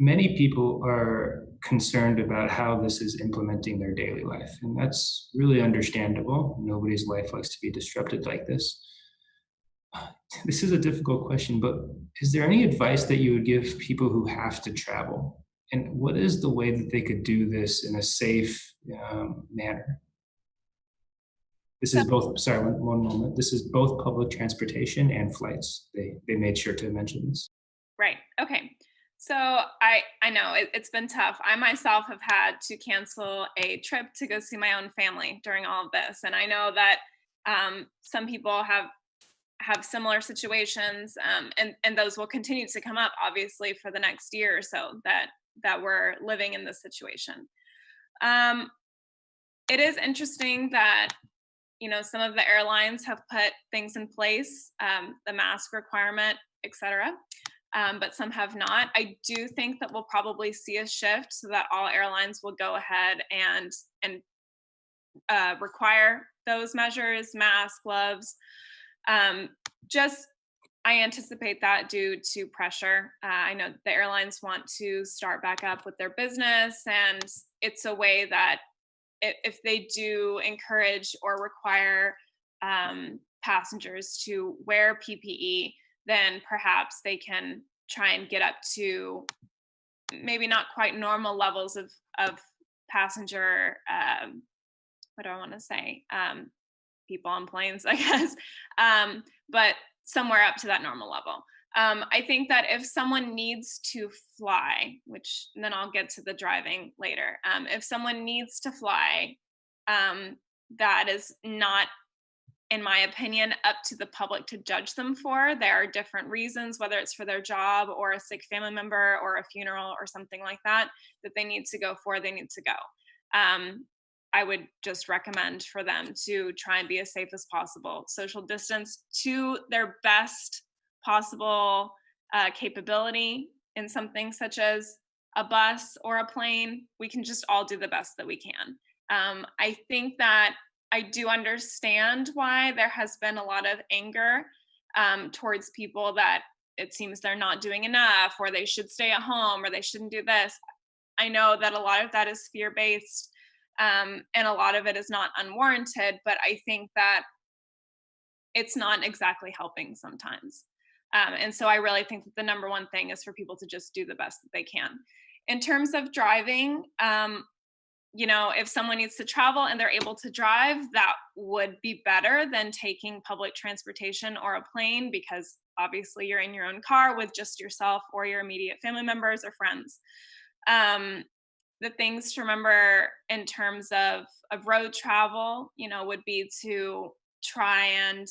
Many people are concerned about how this is implementing their daily life, and that's really understandable. Nobody's life likes to be disrupted like this. This is a difficult question, but is there any advice that you would give people who have to travel? And what is the way that they could do this in a safe manner? This is both, sorry, one moment. This is both public transportation and flights. They made sure to mention this. Right, okay. So I know it's been tough. I myself have had to cancel a trip to go see my own family during all of this. And I know that some people have similar situations, and those will continue to come up, obviously, for the next year or so that we're living in this situation. It is interesting that, you know, some of the airlines have put things in place, the mask requirement, et cetera. But some have not. I do think that we'll probably see a shift so that all airlines will go ahead and require those measures, masks, gloves. I anticipate that due to pressure. I know the airlines want to start back up with their business, and it's a way that if they do encourage or require passengers to wear PPE, then perhaps they can try and get up to maybe not quite normal levels of passenger, what do I want to say? People on planes, I guess, but somewhere up to that normal level. I think that if someone needs to fly, which then I'll get to the driving later, if someone needs to fly, that is not, in my opinion, up to the public to judge them for. There are different reasons, whether it's for their job or a sick family member or a funeral or something like that they need to go for, they need to go. I would just recommend for them to try and be as safe as possible, social distance to their best possible capability in something such as a bus or a plane. We can just all do the best that we can. I think that I do understand why there has been a lot of anger towards people that it seems they're not doing enough, or they should stay at home, or they shouldn't do this. I know that a lot of that is fear-based, and a lot of it is not unwarranted, but I think that it's not exactly helping sometimes. And so I really think that the number one thing is for people to just do the best that they can. In terms of driving, you know, if someone needs to travel and they're able to drive, that would be better than taking public transportation or a plane, because obviously you're in your own car with just yourself or your immediate family members or friends. The things to remember in terms of road travel, you know, would be to try and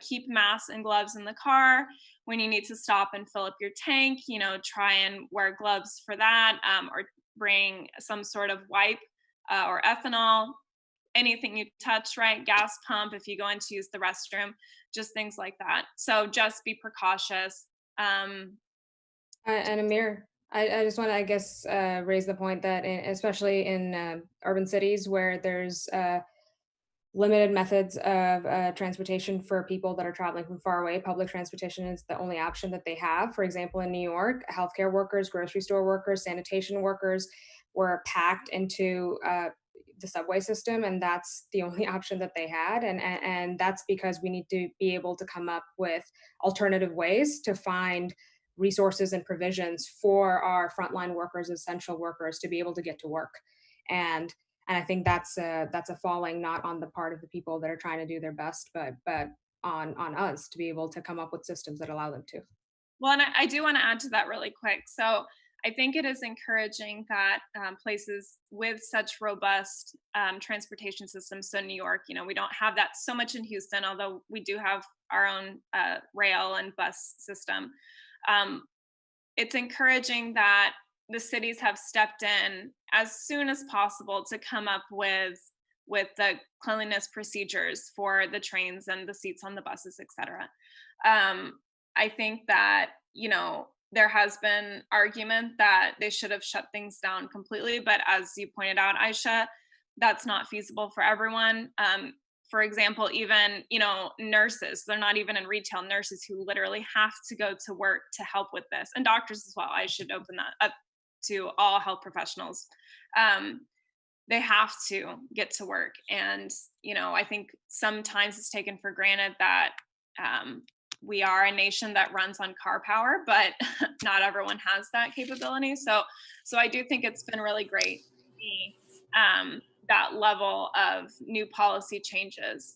keep masks and gloves in the car. When you need to stop and fill up your tank, you know, try and wear gloves for that, or bring some sort of wipe or ethanol, anything you touch, right? Gas pump, if you go in to use the restroom, just things like that. So just be precautious. And Amir, I just want to, I guess, raise the point that especially in urban cities where there's limited methods of transportation for people that are traveling from far away, public transportation is the only option that they have. For example, in New York, healthcare workers, grocery store workers, sanitation workers were packed into the subway system, and that's the only option that they had. And that's because we need to be able to come up with alternative ways to find resources and provisions for our frontline workers, essential workers, to be able to get to work. And I think that's a falling not on the part of the people that are trying to do their best, but on us to be able to come up with systems that allow them to. Well, and I do want to add to that really quick. So I think it is encouraging that places with such robust transportation systems, so New York, you know, we don't have that so much in Houston, although we do have our own rail and bus system. It's encouraging that the cities have stepped in as soon as possible to come up with with the cleanliness procedures for the trains and the seats on the buses, etc. I think that, you know, there has been argument that they should have shut things down completely, but as you pointed out, Ayesha, that's not feasible for everyone. For example, even, you know, nurses, they're not even in retail, nurses who literally have to go to work to help with this, and doctors as well. I should open that up to all health professionals. They have to get to work. And, you know, I think sometimes it's taken for granted that we are a nation that runs on car power, but not everyone has that capability. So I do think it's been really great to see that level of new policy changes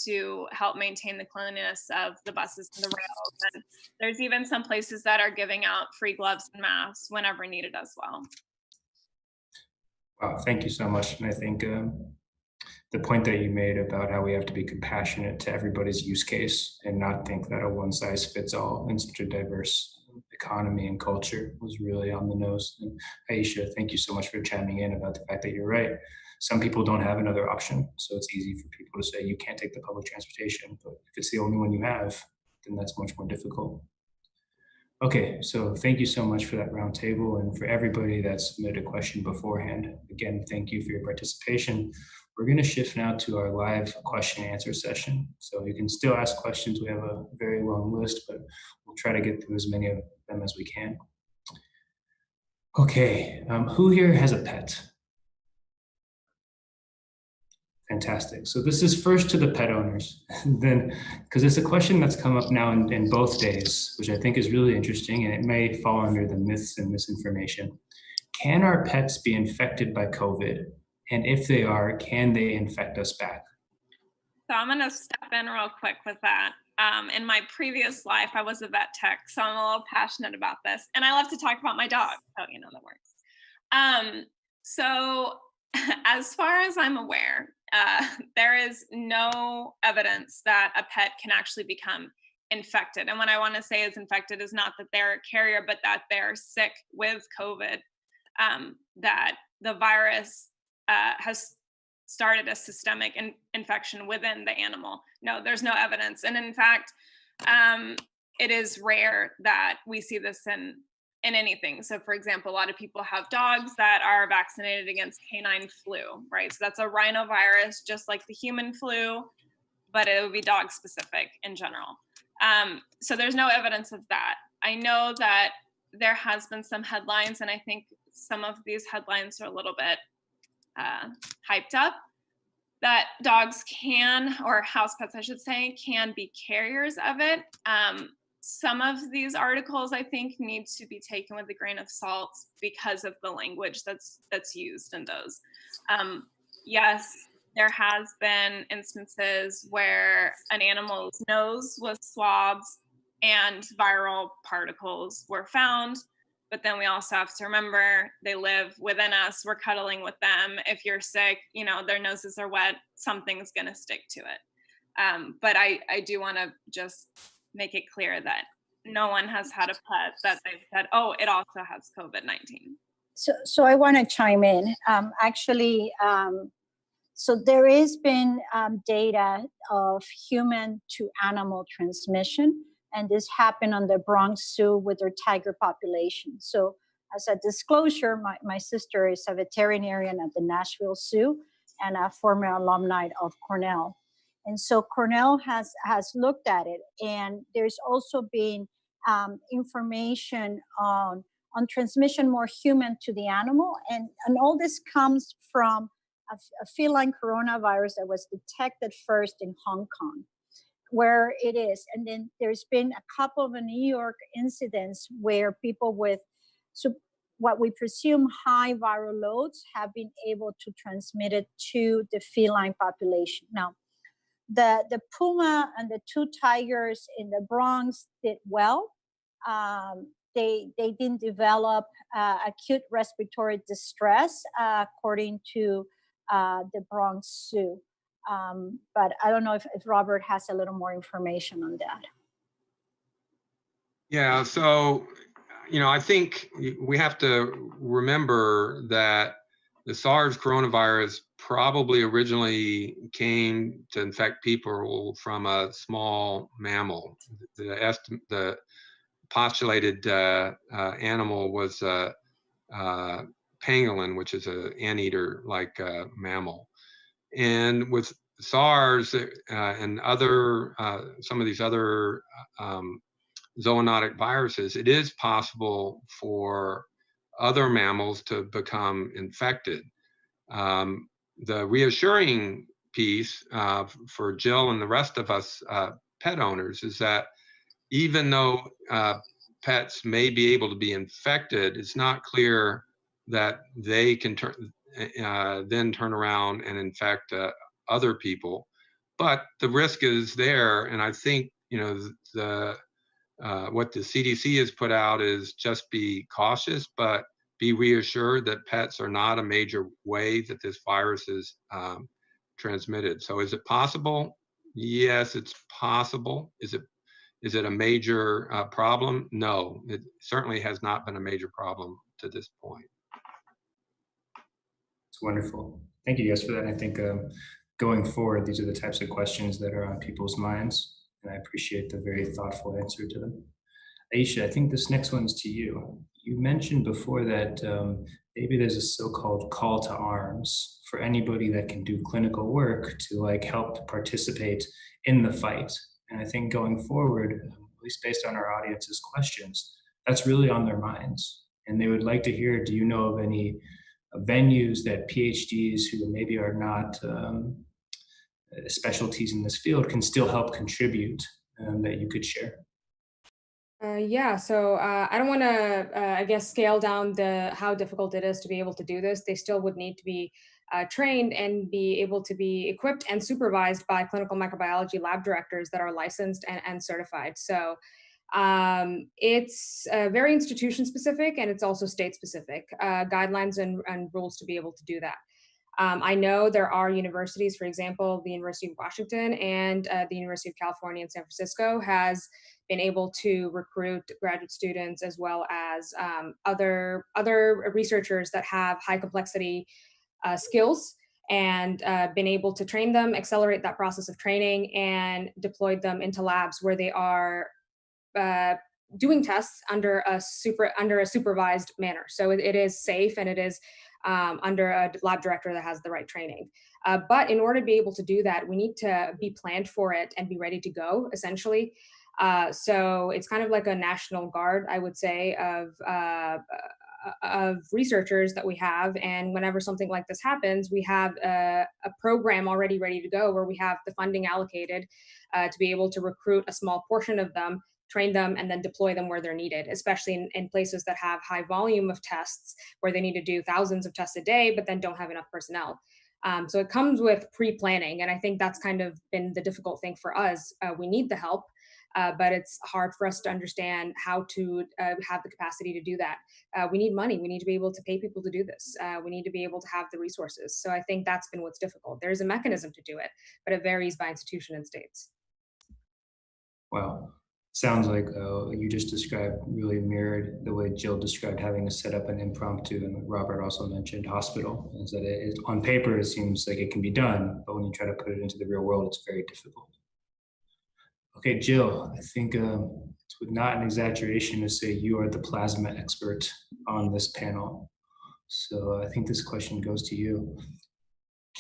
to help maintain the cleanliness of the buses and the rails. And there's even some places that are giving out free gloves and masks whenever needed as well. Wow, thank you so much. And I think the point that you made about how we have to be compassionate to everybody's use case and not think that a one size fits all in such a diverse economy and culture was really on the nose. And Ayesha, thank you so much for chiming in about the fact that you're right. Some people don't have another option. So it's easy for people to say you can't take the public transportation, but if it's the only one you have, then that's much more difficult. Okay, so thank you so much for that roundtable, and for everybody that submitted a question beforehand. Again, thank you for your participation. We're going to shift now to our live question and answer session. So you can still ask questions. We have a very long list, but we'll try to get through as many of them as we can. Okay, who here has a pet? Fantastic. So this is first to the pet owners, then, because it's a question that's come up now in both days, which I think is really interesting, and it may fall under the myths and misinformation. Can our pets be infected by COVID? And if they are, can they infect us back? So I'm going to step in real quick with that. In my previous life, I was a vet tech, so I'm a little passionate about this. And I love to talk about my dog, so you know that works. So as far as I'm aware, there is no evidence that a pet can actually become infected. And what I want to say is infected is not that they're a carrier, but that they're sick with COVID, that the virus has started a systemic infection within the animal. No, there's no evidence. And in fact, it is rare that we see this in anything. So for example, a lot of people have dogs that are vaccinated against canine flu, right? So that's a rhinovirus, just like the human flu, but it would be dog specific in general. So there's no evidence of that. I know that there has been some headlines, and I think some of these headlines are a little bit hyped up, that dogs can, or house pets I should say, can be carriers of it. Some of these articles I think need to be taken with a grain of salt because of the language that's used in those. Yes, there has been instances where an animal's nose was swabbed and viral particles were found. But then we also have to remember they live within us. We're cuddling with them. If you're sick, you know, their noses are wet, something's going to stick to it. But I do want to just make it clear that no one has had a pet that they've said, oh, it also has COVID-19. So I want to chime in. So there has been data of human to animal transmission, and this happened on the Bronx Zoo with their tiger population. So as a disclosure, my sister is a veterinarian at the Nashville Zoo and a former alumni of Cornell. And so Cornell has looked at it, and there's also been information on transmission more human to the animal. And all this comes from a feline coronavirus that was detected first in Hong Kong, where it is. And then there's been a couple of New York incidents where people with what we presume high viral loads have been able to transmit it to the feline population. Now, the puma and the two tigers in the Bronx did well. They didn't develop acute respiratory distress, according to the Bronx Zoo. But I don't know if Robert has a little more information on that. Yeah, so, you know, I think we have to remember that the SARS coronavirus probably originally came to infect people from a small mammal. The postulated animal was pangolin, which is an anteater-like mammal. And with SARS and other some of these other zoonotic viruses, it is possible for other mammals to become infected. The reassuring piece for Jill and the rest of us pet owners is that even though pets may be able to be infected, it's not clear that they can then turn around and infect other people. But the risk is there, and I think what the CDC has put out is just be cautious, but be reassured that pets are not a major way that this virus is transmitted. So is it possible? Yes, it's possible. Is it a major problem? No, it certainly has not been a major problem to this point. It's wonderful. Thank you guys for that. I think going forward, these are the types of questions that are on people's minds, and I appreciate the very thoughtful answer to them. Ayesha, I think this next one's to you. You mentioned before that maybe there's a so-called call to arms for anybody that can do clinical work to help participate in the fight. And I think going forward, at least based on our audience's questions, that's really on their minds. And they would like to hear, do you know of any venues that PhDs who maybe are not specialties in this field can still help contribute that you could share? Yeah, so I don't want to, scale down how difficult it is to be able to do this. They still would need to be trained and be able to be equipped and supervised by clinical microbiology lab directors that are licensed and certified. So it's very institution specific, and it's also state specific guidelines and rules to be able to do that. I know there are universities, for example, the University of Washington and the University of California in San Francisco has been able to recruit graduate students as well as other researchers that have high complexity skills, and been able to train them, accelerate that process of training, and deploy them into labs where they are doing tests under a supervised manner. So it is safe, and it is under a lab director that has the right training. But in order to be able to do that, we need to be planned for it and be ready to go, essentially. So it's kind of like a national guard, I would say, of researchers that we have. And whenever something like this happens, we have a program already ready to go where we have the funding allocated to be able to recruit a small portion of them, train them, and then deploy them where they're needed, especially in places that have high volume of tests where they need to do thousands of tests a day, but then don't have enough personnel. So it comes with pre-planning. And I think that's kind of been the difficult thing for us. We need the help, but it's hard for us to understand how to have the capacity to do that. We need money. We need to be able to pay people to do this. We need to be able to have the resources. So I think that's been what's difficult. There's a mechanism to do it, but it varies by institution and states. Wow. Sounds like you just described really mirrored the way Jill described having to set up an impromptu, and Robert also mentioned hospital, is that on paper it seems like it can be done, but when you try to put it into the real world, it's very difficult. Okay, Jill, I think it's not an exaggeration to say you are the plasma expert on this panel. So I think this question goes to you.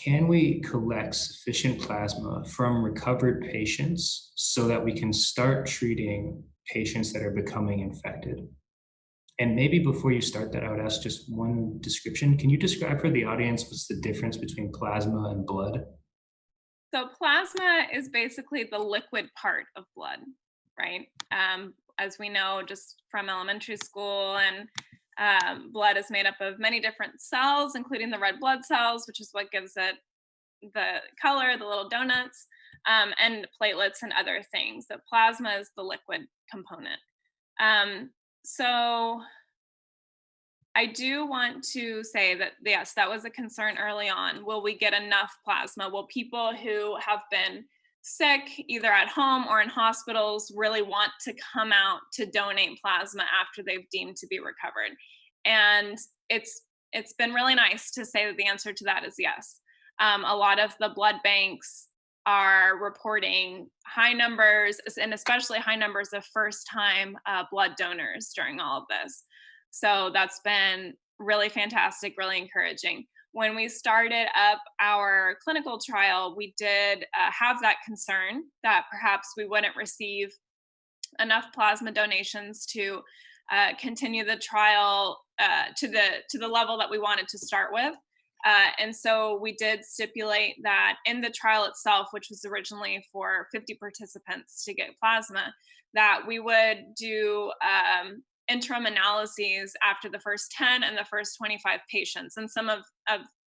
Can we collect sufficient plasma from recovered patients so that we can start treating patients that are becoming infected? And maybe before you start that, I would ask just one description. Can you describe for the audience what's the difference between plasma and blood? So plasma is basically the liquid part of blood, right? As we know, just from elementary school, and blood is made up of many different cells, including the red blood cells, which is what gives it the color, the little donuts, and platelets and other things. The plasma is the liquid component. So I do want to say that, yes, that was a concern early on. Will we get enough plasma? Will people who have been sick, either at home or in hospitals, really want to come out to donate plasma after they've deemed to be recovered? And it's been really nice to say that the answer to that is yes. A lot of the blood banks are reporting high numbers, and especially high numbers of first-time blood donors during all of this. So that's been really fantastic, really encouraging. When we started up our clinical trial, we did have that concern that perhaps we wouldn't receive enough plasma donations to continue the trial to the level that we wanted to start with. And so we did stipulate that in the trial itself, which was originally for 50 participants to get plasma, that we would do interim analyses after the first 10 and the first 25 patients. And some of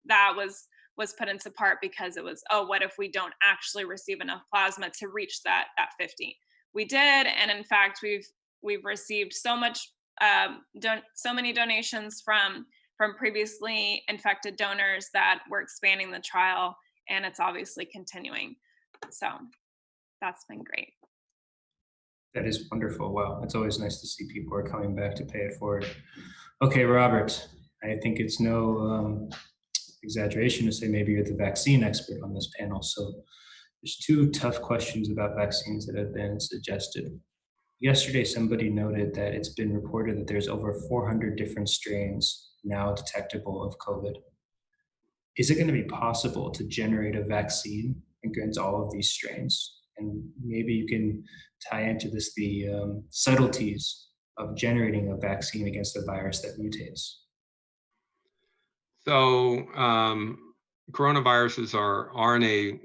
that was put into part because it was, oh, what if we don't actually receive enough plasma to reach that 50? We did, and in fact, we've received so many donations from previously infected donors that we're expanding the trial, and it's obviously continuing. So that's been great. That is wonderful. Wow, it's always nice to see people are coming back to pay it forward. Okay, Robert, I think it's no exaggeration to say maybe you're the vaccine expert on this panel. So there's two tough questions about vaccines that have been suggested. Yesterday, somebody noted that it's been reported that there's over 400 different strains now detectable of COVID. Is it going to be possible to generate a vaccine against all of these strains? And maybe you can tie into this the subtleties of generating a vaccine against a virus that mutates. So coronaviruses are RNA,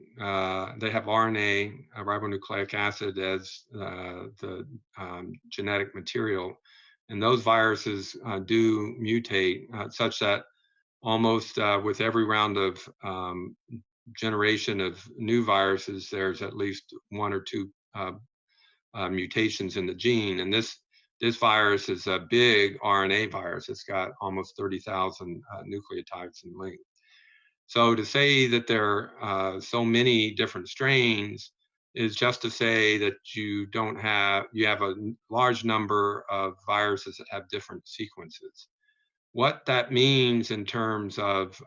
they have RNA, ribonucleic acid as the genetic material. And those viruses do mutate such that almost with every round of generation of new viruses, there's at least one or two mutations in the gene. And this virus is a big RNA virus. It's got almost 30,000 nucleotides in length. So to say that there are so many different strains is just to say that you have a large number of viruses that have different sequences. What that means in terms of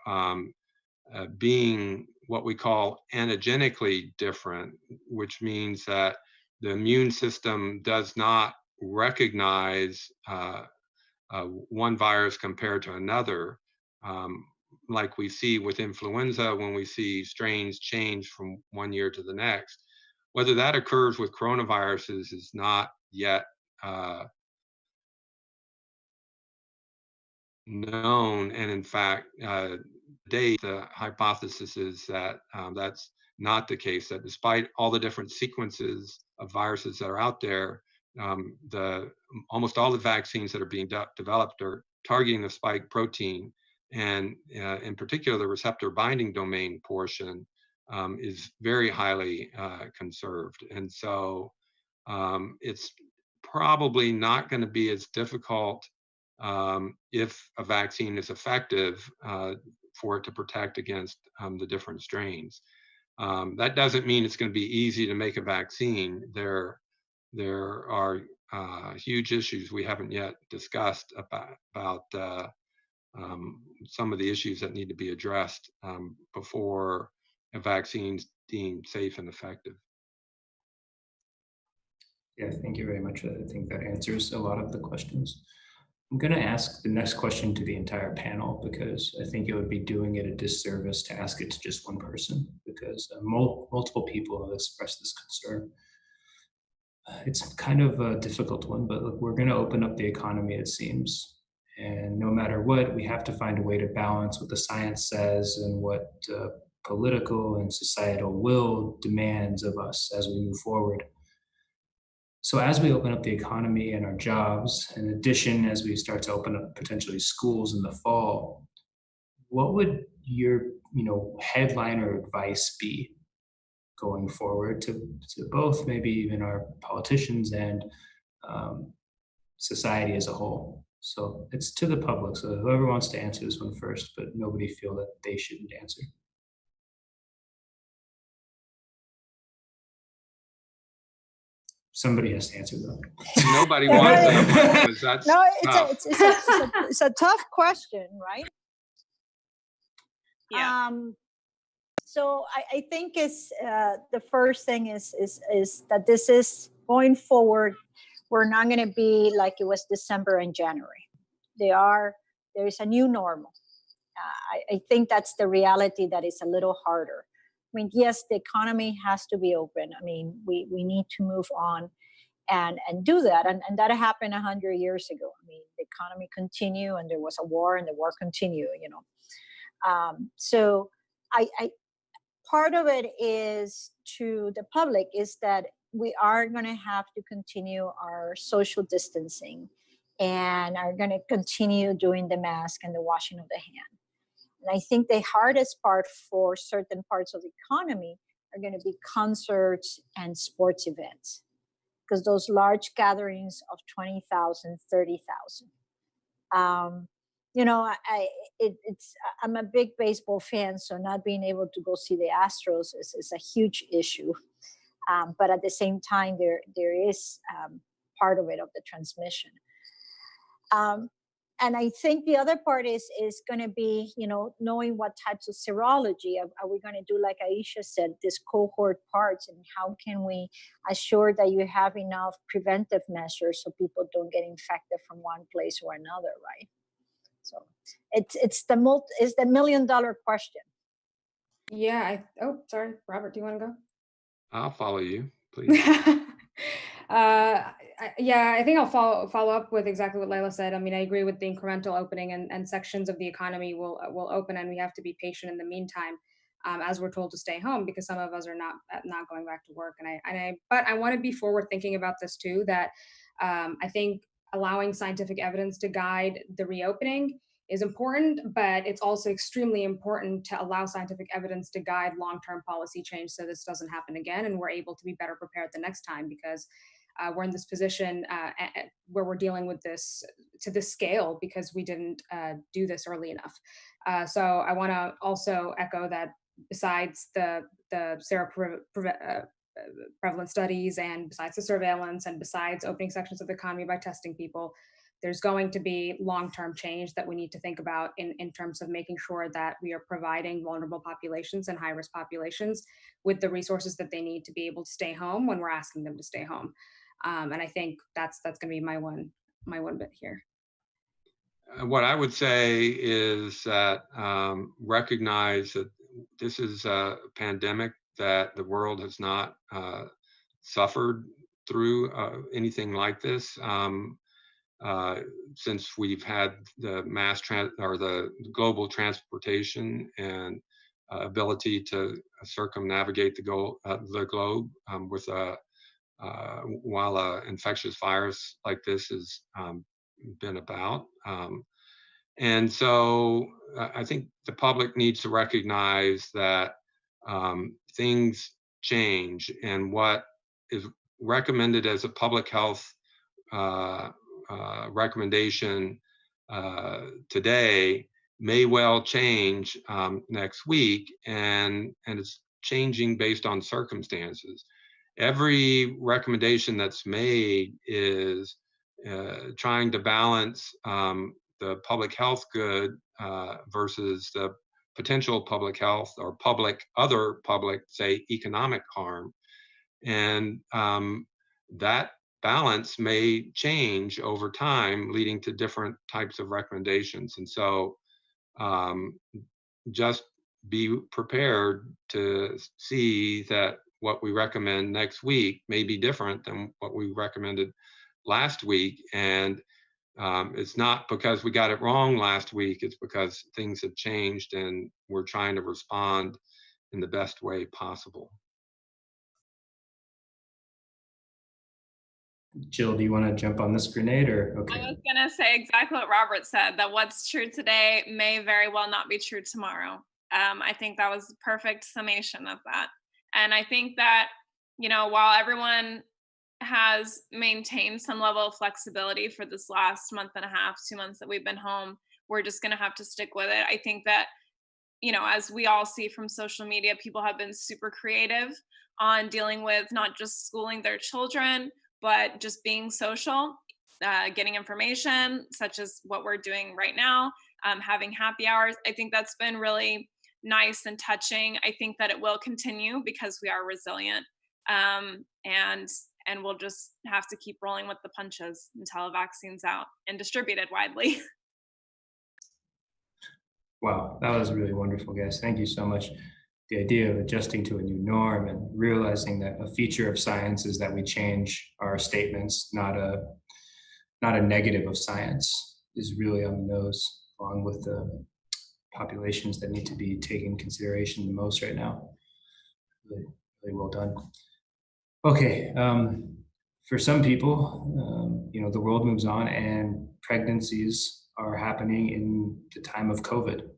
being what we call antigenically different, which means that the immune system does not recognize one virus compared to another, like we see with influenza when we see strains change from one year to the next. Whether that occurs with coronaviruses is not yet known, and in fact, the hypothesis is that that's not the case, that despite all the different sequences of viruses that are out there, almost all the vaccines that are being developed are targeting the spike protein, and in particular, the receptor binding domain portion is very highly conserved. And so it's probably not going to be as difficult if a vaccine is effective for it to protect against the different strains. That doesn't mean it's going to be easy to make a vaccine. There are huge issues we haven't yet discussed about some of the issues that need to be addressed before a vaccine's deemed safe and effective. Yeah, thank you very much. I think that answers a lot of the questions. I'm going to ask the next question to the entire panel because I think it would be doing it a disservice to ask it to just one person, because multiple people have expressed this concern. It's kind of a difficult one, but look, we're going to open up the economy, it seems. And no matter what, we have to find a way to balance what the science says and what political and societal will demands of us as we move forward. So as we open up the economy and our jobs, in addition, as we start to open up potentially schools in the fall, what would your headline or advice be going forward to both maybe even our politicians and society as a whole? So it's to the public. So whoever wants to answer this one first, but nobody feel that they shouldn't answer. Somebody has to answer that. Nobody wants that. No, it's a tough question, right? Yeah. So I think is the first thing is that this is going forward. We're not going to be like it was December and January. There is a new normal. I think that's the reality that is a little harder. I mean, yes, the economy has to be open. I mean, we need to move on and do that. And that happened 100 years ago. I mean, the economy continued and there was a war and the war continued, you know. So I part of it is to the public is that we are going to have to continue our social distancing and are going to continue doing the mask and the washing of the hand. And I think the hardest part for certain parts of the economy are going to be concerts and sports events, because those large gatherings of 20,000, 30,000. You know, I'm a big baseball fan, so not being able to go see the Astros is a huge issue. But at the same time, there is part of it of the transmission. And I think the other part is going to be, you know, knowing what types of serology are we going to do, like Ayesha said, this cohort parts, and how can we assure that you have enough preventive measures so people don't get infected from one place or another, right? So it's the $1 million question. Yeah. Oh, sorry, Robert, do you want to go? I'll follow you, please. Yeah, I think I'll follow up with exactly what Laila said. I mean, I agree with the incremental opening, and sections of the economy will open, and we have to be patient in the meantime, as we're told to stay home, because some of us are not going back to work. But I want to be forward thinking about this too. That I think allowing scientific evidence to guide the reopening is important, but it's also extremely important to allow scientific evidence to guide long-term policy change so this doesn't happen again, and we're able to be better prepared the next time, because we're in this position where we're dealing with this to this scale because we didn't do this early enough. So I want to also echo that besides the prevalent studies, and besides the surveillance, and besides opening sections of the economy by testing people, there's going to be long-term change that we need to think about in terms of making sure that we are providing vulnerable populations and high-risk populations with the resources that they need to be able to stay home when we're asking them to stay home. And I think that's going to be my one bit here. What I would say is that recognize that this is a pandemic that the world has not suffered through anything like this. Since we've had the the global transportation and ability to circumnavigate the globe with while an infectious virus like this has been about. And so I think the public needs to recognize that things change, and what is recommended as a public health recommendation today may well change next week, and it's changing based on circumstances. Every recommendation that's made is trying to balance the public health good versus the potential public health or other public, say, economic harm. And that balance may change over time, leading to different types of recommendations. And so just be prepared to see that what we recommend next week may be different than what we recommended last week. And it's not because we got it wrong last week, it's because things have changed and we're trying to respond in the best way possible. Jill, do you want to jump on this grenade, or okay? I was going to say exactly what Robert said, that what's true today may very well not be true tomorrow. I think that was a perfect summation of that. And I think that, you know, while everyone has maintained some level of flexibility for this last month and a half, 2 months that we've been home, we're just going to have to stick with it. I think that, you know, as we all see from social media, people have been super creative on dealing with not just schooling their children, but just being social, getting information, such as what we're doing right now, having happy hours. I think that's been really nice and touching. I think that it will continue because we are resilient, and we'll just have to keep rolling with the punches until a vaccine's out and distributed widely. Wow, that was really wonderful, guys. Thank you so much. The idea of adjusting to a new norm and realizing that a feature of science is that we change our statements, not a negative of science, is really on the nose, along with the populations that need to be taken into consideration the most right now. Really, really well done. Okay, for some people, the world moves on and pregnancies are happening in the time of COVID.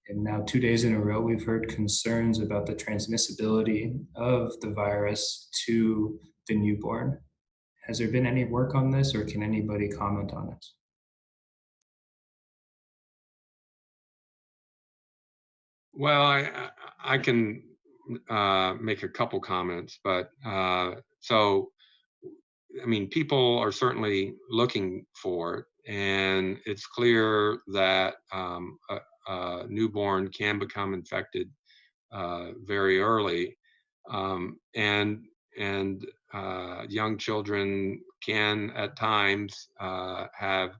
And now 2 days in a row, we've heard concerns about the transmissibility of the virus to the newborn. Has there been any work on this, or can anybody comment on it? Well, I can make a couple comments, but so, I mean, people are certainly looking for it, and it's clear that a newborn can become infected very early, and young children can at times have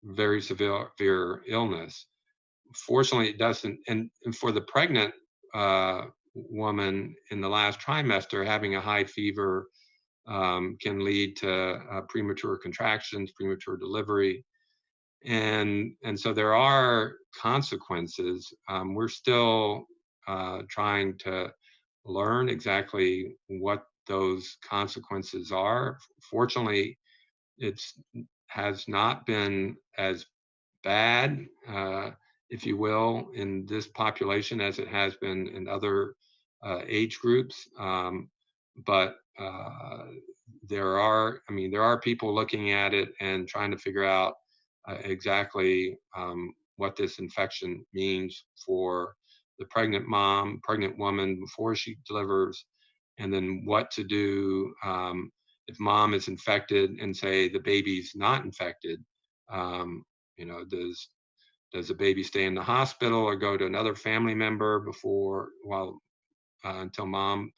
very severe illness. Fortunately, it doesn't. And for the pregnant woman in the last trimester, having a high fever can lead to premature contractions, premature delivery, and so there are consequences. We're still trying to learn exactly what those consequences are. Fortunately, it has not been as bad, if you will, in this population as it has been in other age groups. But there are people looking at it and trying to figure out exactly what this infection means for the pregnant woman before she delivers, and then what to do if mom is infected and say the baby's not infected. Does the baby stay in the hospital or go to another family member until mom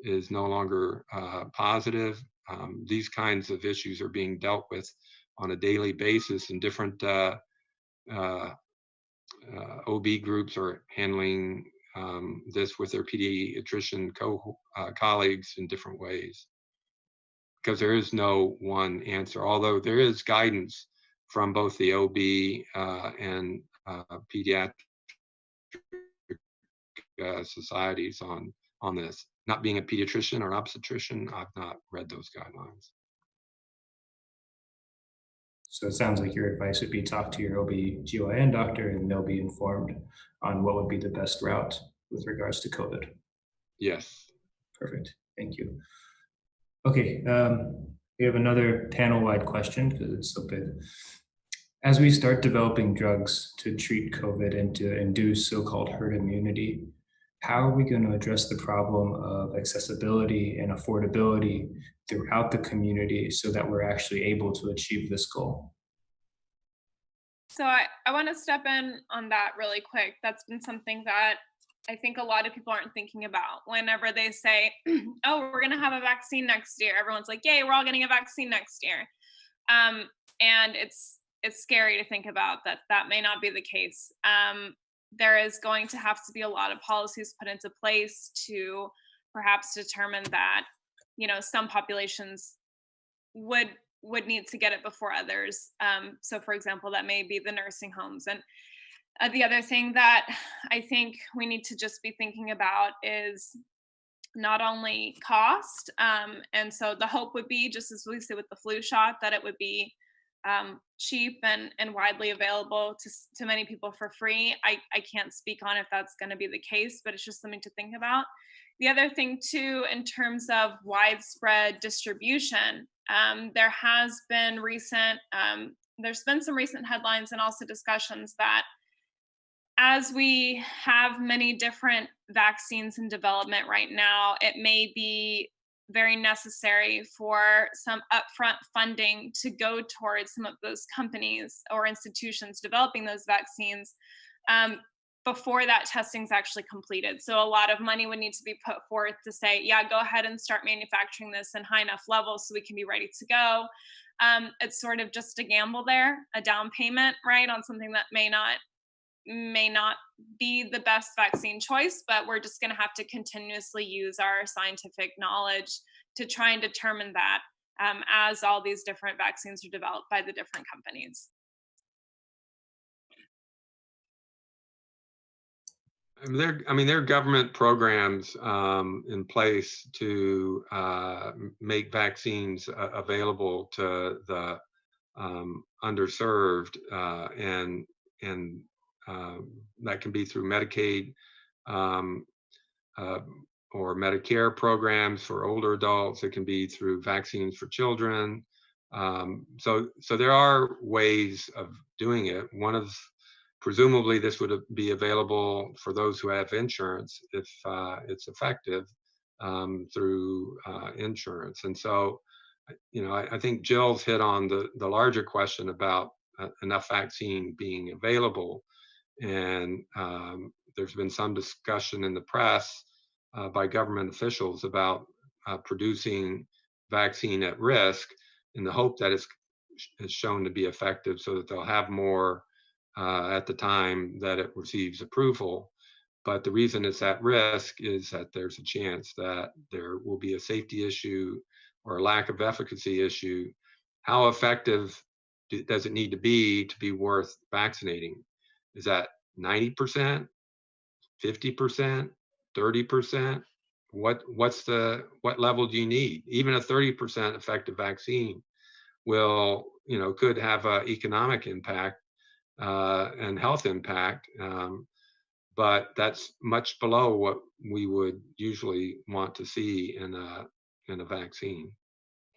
is no longer positive? These kinds of issues are being dealt with on a daily basis, and different OB groups are handling this with their pediatrician colleagues in different ways, because there is no one answer, although there is guidance from both the OB and pediatric societies on this. Not being a pediatrician or an obstetrician, I've not read those guidelines. So it sounds like your advice would be talk to your OB/GYN doctor, and they'll be informed on what would be the best route with regards to COVID. Yes. Perfect. Thank you. Okay, we have another panel-wide question because it's so big. As we start developing drugs to treat COVID and to induce so-called herd immunity, how are we going to address the problem of accessibility and affordability throughout the community so that we're actually able to achieve this goal? So I want to step in on that really quick. That's been something that I think a lot of people aren't thinking about. Whenever they say, oh, we're going to have a vaccine next year, everyone's like, yay, we're all getting a vaccine next year. And it's scary to think about that may not be the case. There is going to have to be a lot of policies put into place to perhaps determine that, some populations would need to get it before others. So for example, that may be the nursing homes. And the other thing that I think we need to just be thinking about is not only cost. And so the hope would be, just as we see with the flu shot, that it would be cheap and widely available to many people for free. I can't speak on if that's going to be the case, but it's just something to think about. The other thing too, in terms of widespread distribution, there's been some recent headlines and also discussions that as we have many different vaccines in development right now, it may be very necessary for some upfront funding to go towards some of those companies or institutions developing those vaccines, before that testing is actually completed. So a lot of money would need to be put forth to say, yeah, go ahead and start manufacturing this in high enough levels so we can be ready to go. It's sort of just a gamble there, a down payment, right, on something that may not be the best vaccine choice, but we're just going to have to continuously use our scientific knowledge to try and determine that as all these different vaccines are developed by the different companies. There are government programs in place to make vaccines available to the underserved, and that can be through Medicaid or Medicare programs for older adults. It can be through vaccines for children. So there are ways of doing it. Presumably, this would be available for those who have insurance if it's effective through insurance. And so, I think Jill's hit on the larger question about enough vaccine being available. And there's been some discussion in the press by government officials about producing vaccine at risk in the hope that it's shown to be effective so that they'll have more at the time that it receives approval. But the reason it's at risk is that there's a chance that there will be a safety issue or a lack of efficacy issue. How effective does it need to be worth vaccinating? Is that 90%, 50%, 30%? What level do you need? Even a 30% effective vaccine could have an economic impact and health impact, but that's much below what we would usually want to see in a vaccine.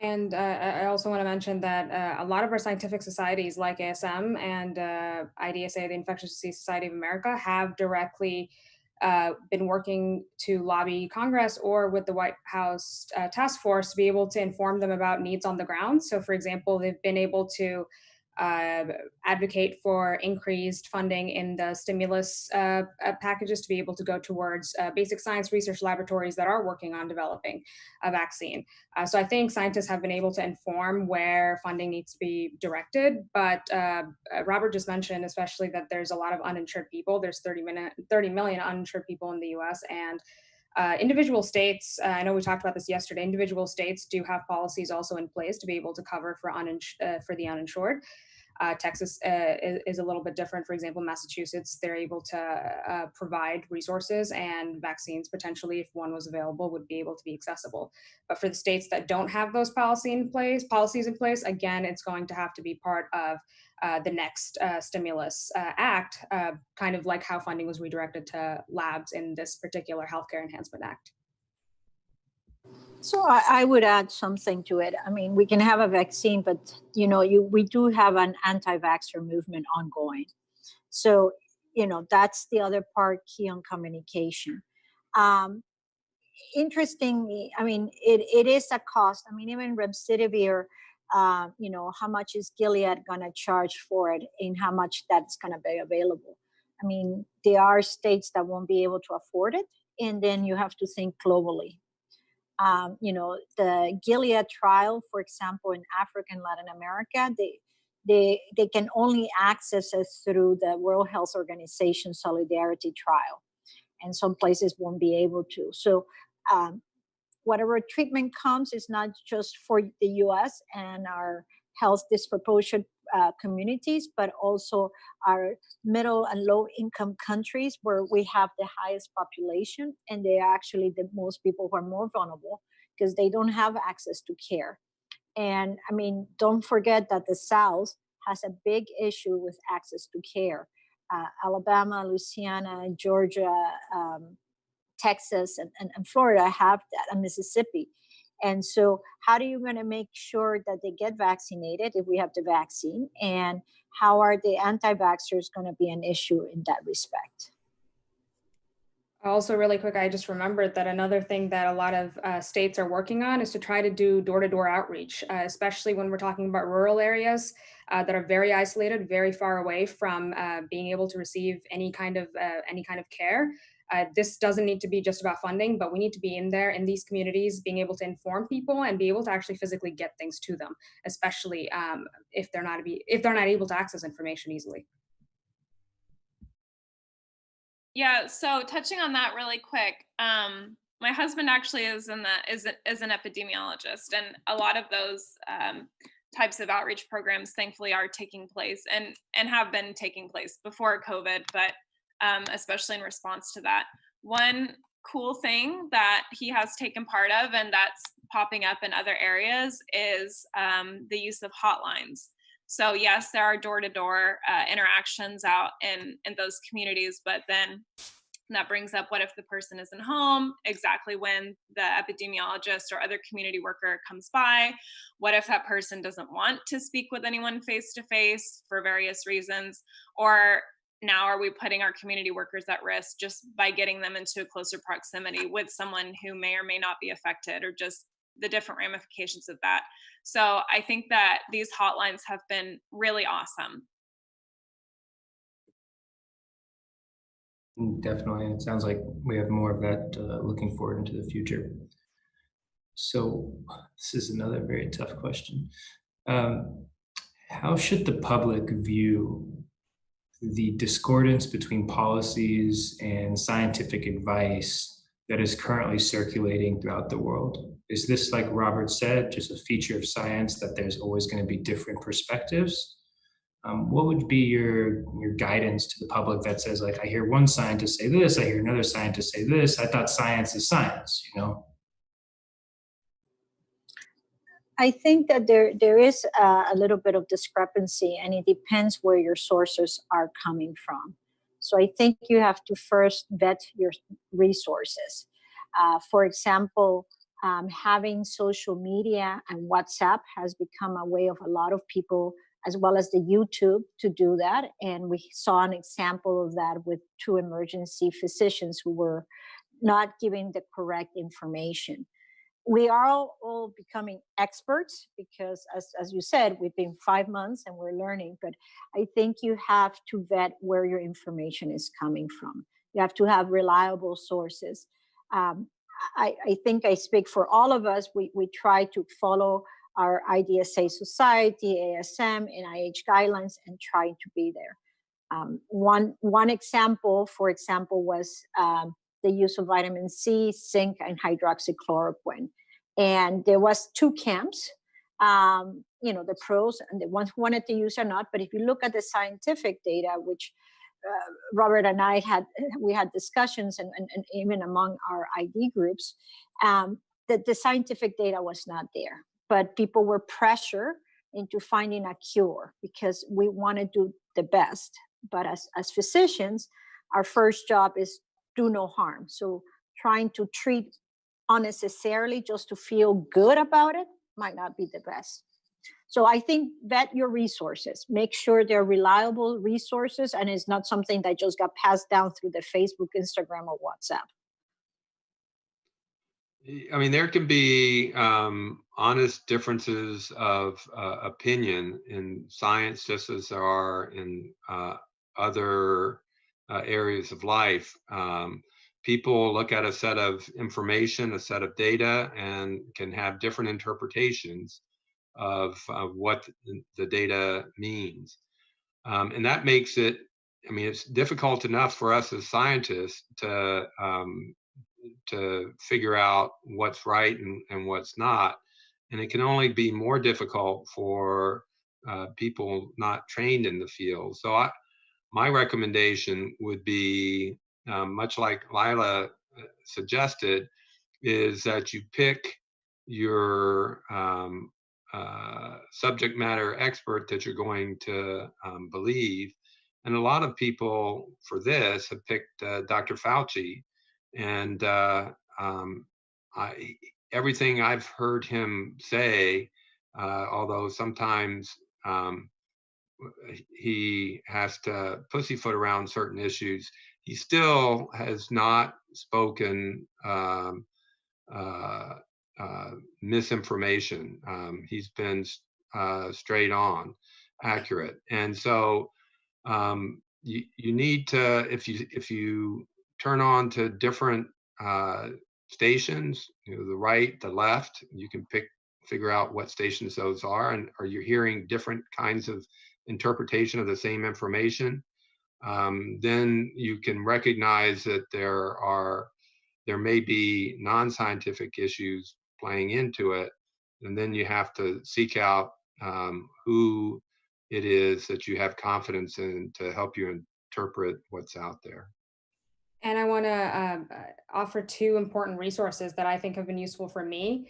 And I also want to mention that a lot of our scientific societies like ASM and IDSA, the Infectious Disease Society of America, have directly been working to lobby Congress or with the White House task force to be able to inform them about needs on the ground. So for example, they've been able to advocate for increased funding in the stimulus packages to be able to go towards basic science research laboratories that are working on developing a vaccine. So I think scientists have been able to inform where funding needs to be directed, but Robert just mentioned especially that there's a lot of uninsured people. There's 30 million uninsured people in the US, and individual states, I know we talked about this yesterday, individual states do have policies also in place to be able to cover for the uninsured. Texas is a little bit different. For example, Massachusetts, they're able to provide resources and vaccines potentially, if one was available, would be able to be accessible. But for the states that don't have those policies in place, again, it's going to have to be part of the next stimulus act, kind of like how funding was redirected to labs in this particular Healthcare Enhancement Act. So I would add something to it. I mean, we can have a vaccine, but we do have an anti-vaxxer movement ongoing. So that's the other part, key on communication. Interestingly, I mean, it is a cost. I mean, even remdesivir, how much is Gilead going to charge for it and how much that's going to be available? I mean, there are states that won't be able to afford it, and then you have to think globally. The Gilead trial, for example, in Africa and Latin America, they can only access it through the World Health Organization Solidarity trial, and some places won't be able to. So whatever treatment comes is not just for the US and our health disproportionate communities, but also our middle and low income countries where we have the highest population, and they are actually the most people who are more vulnerable because they don't have access to care. And I mean, don't forget that the South has a big issue with access to care. Alabama, Louisiana, Georgia, Texas, and Florida have that, and Mississippi. And so how are you going to make sure that they get vaccinated if we have the vaccine? And how are the anti-vaxxers going to be an issue in that respect? Also, really quick, I just remembered that another thing that a lot of states are working on is to try to do door-to-door outreach, especially when we're talking about rural areas that are very isolated, very far away from being able to receive any kind of care. This doesn't need to be just about funding, but we need to be in there in these communities, being able to inform people and be able to actually physically get things to them, especially if they're not able to access information easily. Yeah, so touching on that really quick, my husband actually is an epidemiologist, and a lot of those types of outreach programs, thankfully, are taking place and have been taking place before COVID, but especially in response to that. One cool thing that he has taken part of, and that's popping up in other areas, is the use of hotlines. So yes, there are door-to-door interactions out in those communities, but then that brings up, what if the person isn't home exactly when the epidemiologist or other community worker comes by? What if that person doesn't want to speak with anyone face to face for various reasons? Or now are we putting our community workers at risk just by getting them into a closer proximity with someone who may or may not be affected, or just the different ramifications of that? So I think that these hotlines have been really awesome. Definitely. It sounds like we have more of that looking forward into the future. So this is another very tough question. How should the public view the discordance between policies and scientific advice that is currently circulating throughout the world? Is this, like Robert said, just a feature of science that there's always going to be different perspectives? What would be your guidance to the public that says, like, I hear one scientist say this, I hear another scientist say this, I thought science is science, you know? I think that there is a little bit of discrepancy, and it depends where your sources are coming from. So I think you have to first vet your resources. For example, having social media and WhatsApp has become a way of a lot of people, as well as the YouTube, to do that. And we saw an example of that with 2 emergency physicians who were not giving the correct information. We are all becoming experts because, as you said, we've been 5 months and we're learning, but I think you have to vet where your information is coming from. You have to have reliable sources. I think I speak for all of us. We try to follow our IDSA Society, ASM, NIH guidelines, and try to be there. One example, for example, was the use of vitamin C, zinc, and hydroxychloroquine. And there was 2 camps, the pros and the ones who wanted to use or not. But if you look at the scientific data, which Robert and I had discussions, and even among our ID groups, that the scientific data was not there. But people were pressured into finding a cure because we want to do the best. But as physicians, our first job is do no harm. So trying to treat unnecessarily just to feel good about it might not be the best. So I think vet your resources, make sure they're reliable resources, and it's not something that just got passed down through the Facebook, Instagram, or WhatsApp. I mean, there can be honest differences of opinion in science, just as there are in other areas of life. People look at a set of information, a set of data, and can have different interpretations of what the data means. And that makes it, I mean, it's difficult enough for us as scientists to figure out what's right and what's not. And it can only be more difficult for people not trained in the field. So my recommendation would be, much like Laila suggested, is that you pick your subject matter expert that you're going to believe. And a lot of people for this have picked Dr. Fauci. And everything I've heard him say, although sometimes he has to pussyfoot around certain issues, he still has not outspoken misinformation. He's been straight on accurate. And so you need to, if you turn on to different stations, the right, the left, you can figure out what stations those are, and are you hearing different kinds of interpretation of the same information, then you can recognize that there may be non-scientific issues playing into it, and then you have to seek out who it is that you have confidence in to help you interpret what's out there. And I want to offer two important resources that I think have been useful for me.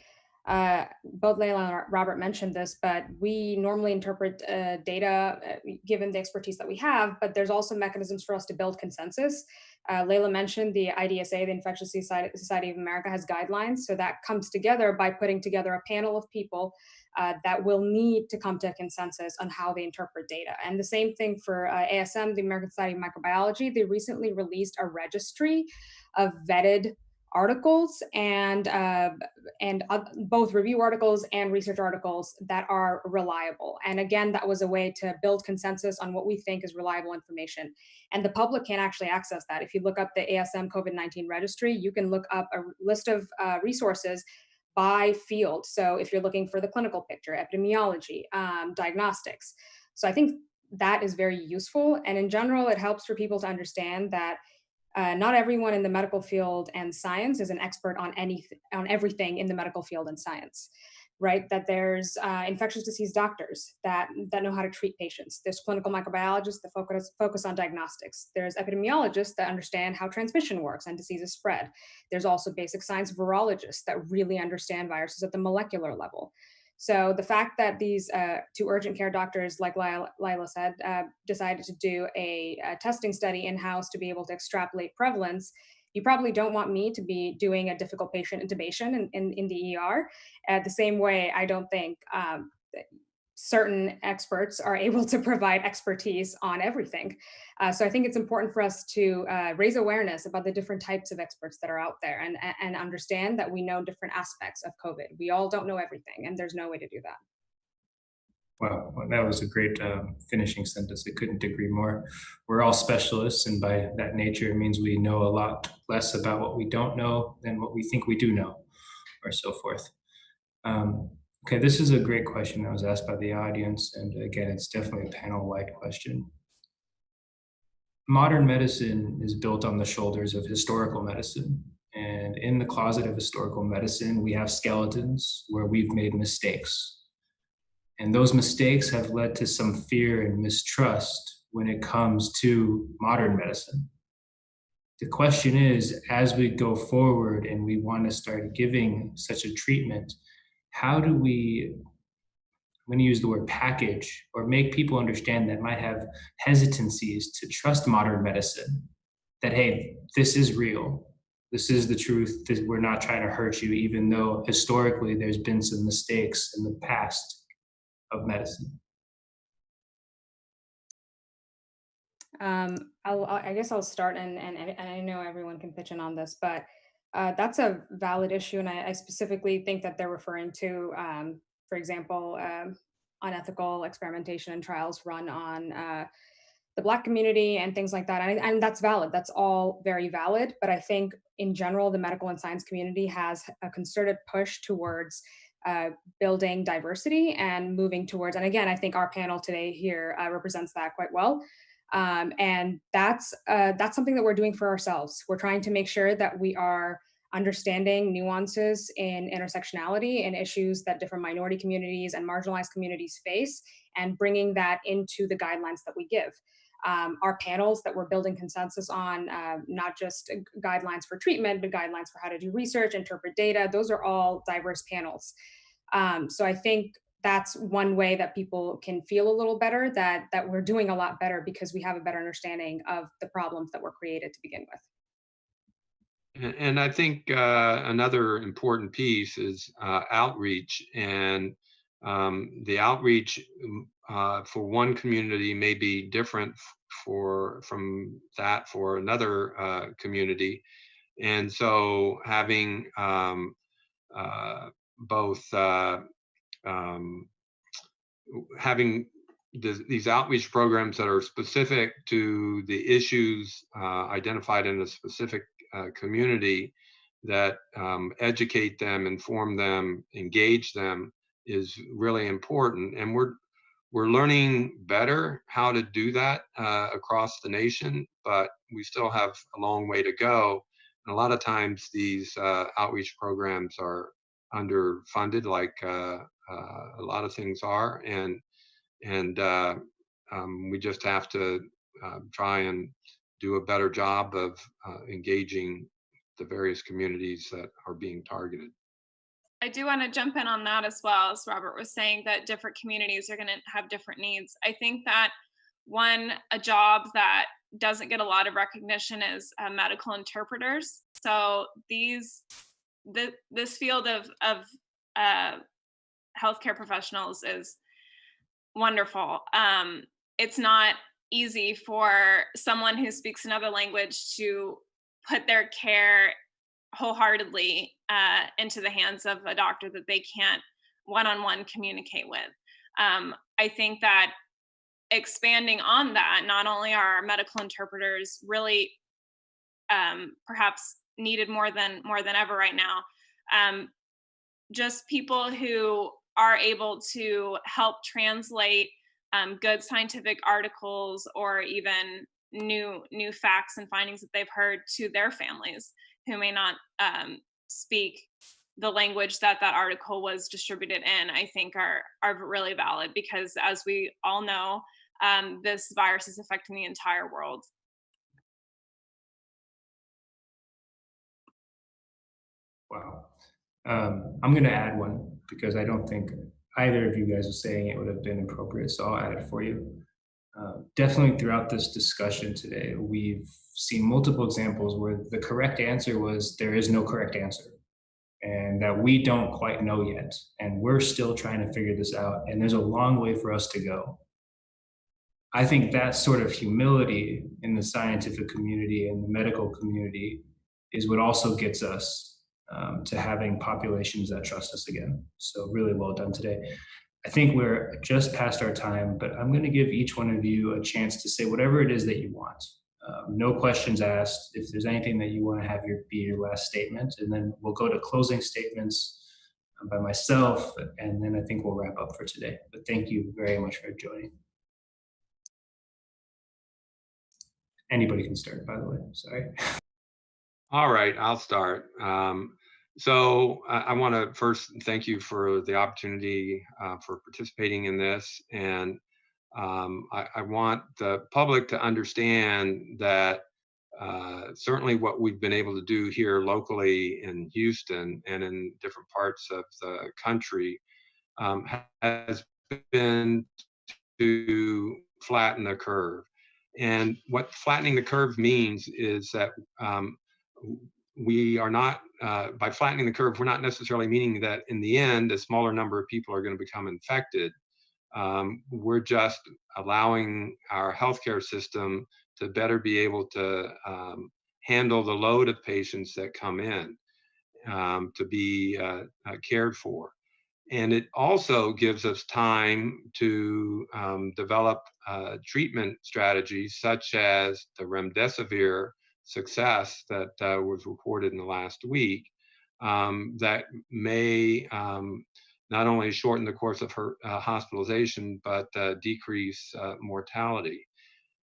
Both Laila and Robert mentioned this, but we normally interpret data given the expertise that we have, but there's also mechanisms for us to build consensus. Laila mentioned the IDSA, the Infectious Society of America, has guidelines. So that comes together by putting together a panel of people that will need to come to a consensus on how they interpret data. And the same thing for ASM, the American Society of Microbiology. They recently released a registry of vetted articles and both review articles and research articles that are reliable. And again, that was a way to build consensus on what we think is reliable information. And the public can actually access that. If you look up the ASM COVID-19 registry, you can look up a list of resources by field. So if you're looking for the clinical picture, epidemiology, diagnostics. So I think that is very useful. And in general, it helps for people to understand that not everyone in the medical field and science is an expert on everything in the medical field and science, right? That there's infectious disease doctors that know how to treat patients. There's clinical microbiologists that focus on diagnostics. There's epidemiologists that understand how transmission works and diseases spread. There's also basic science virologists that really understand viruses at the molecular level. So the fact that these two urgent care doctors, like Laila said, decided to do a testing study in-house to be able to extrapolate prevalence, you probably don't want me to be doing a difficult patient intubation in the ER. The same way, I don't think certain experts are able to provide expertise on everything. So I think it's important for us to raise awareness about the different types of experts that are out there and understand that we know different aspects of COVID. We all don't know everything, and there's no way to do that. Well, that was a great finishing sentence. I couldn't agree more. We're all specialists, and by that nature, it means we know a lot less about what we don't know than what we think we do know, or so forth. Okay, this is a great question that was asked by the audience, and again, it's definitely a panel-wide question. Modern medicine is built on the shoulders of historical medicine, and in the closet of historical medicine, we have skeletons where we've made mistakes. And those mistakes have led to some fear and mistrust when it comes to modern medicine. The question is, as we go forward and we want to start giving such a treatment, how do we, I'm going to use the word package, or make people understand that might have hesitancies to trust modern medicine, that, hey, this is real. This is the truth. We're not trying to hurt you, even though historically there's been some mistakes in the past of medicine. I guess I'll start, and I know everyone can pitch in on this, but that's a valid issue, and I specifically think that they're referring to, for example, unethical experimentation and trials run on the Black community and things like that, and that's valid. That's all very valid, but I think in general, the medical and science community has a concerted push towards building diversity and moving towards, and again, I think our panel today here represents that quite well. And that's something that we're doing for ourselves. We're trying to make sure that we are understanding nuances in intersectionality and issues that different minority communities and marginalized communities face, and bringing that into the guidelines that we give. Our panels that we're building consensus on, not just guidelines for treatment, but guidelines for how to do research, interpret data, those are all diverse panels. So I think that's one way that people can feel a little better, that we're doing a lot better because we have a better understanding of the problems that were created to begin with. And I think another important piece is outreach, and the outreach for one community may be different from that for another community. And so having both having these outreach programs that are specific to the issues identified in a specific community that educate them, inform them, engage them is really important. And we're learning better how to do that across the nation, but we still have a long way to go. And a lot of times these outreach programs are underfunded, like a lot of things are, and we just have to try and do a better job of engaging the various communities that are being targeted. I do want to jump in on that as well, as Robert was saying, that different communities are going to have different needs. I think that a job that doesn't get a lot of recognition is medical interpreters. So this field of healthcare professionals is wonderful. It's not easy for someone who speaks another language to put their care wholeheartedly into the hands of a doctor that they can't one-on-one communicate with. I think that expanding on that, not only are medical interpreters really perhaps needed more than ever right now, just people who are able to help translate good scientific articles or even new facts and findings that they've heard to their families who may not speak the language that article was distributed in, I think are really valid, because as we all know, this virus is affecting the entire world. Wow. I'm going to add one because I don't think either of you guys was saying it would have been appropriate, so I'll add it for you. Definitely throughout this discussion today, we've seen multiple examples where the correct answer was there is no correct answer, and that we don't quite know yet, and we're still trying to figure this out, and there's a long way for us to go. I think that sort of humility in the scientific community and the medical community is what also gets us to having populations that trust us again. So really well done today. I think we're just past our time, but I'm going to give each one of you a chance to say whatever it is that you want. No questions asked. If there's anything that you want to have be your last statement, and then we'll go to closing statements by myself, and then I think we'll wrap up for today. But thank you very much for joining. Anybody can start, by the way, sorry. All right, I'll start. So I want to first thank you for the opportunity for participating in this. And I want the public to understand that certainly what we've been able to do here locally in Houston and in different parts of the country has been to flatten the curve. And what flattening the curve means is that we are not, by flattening the curve, we're not necessarily meaning that in the end, a smaller number of people are going to become infected. We're just allowing our healthcare system to better be able to handle the load of patients that come in to be cared for. And it also gives us time to develop treatment strategies such as the remdesivir success that was reported in the last week that may not only shorten the course of her hospitalization, but decrease mortality.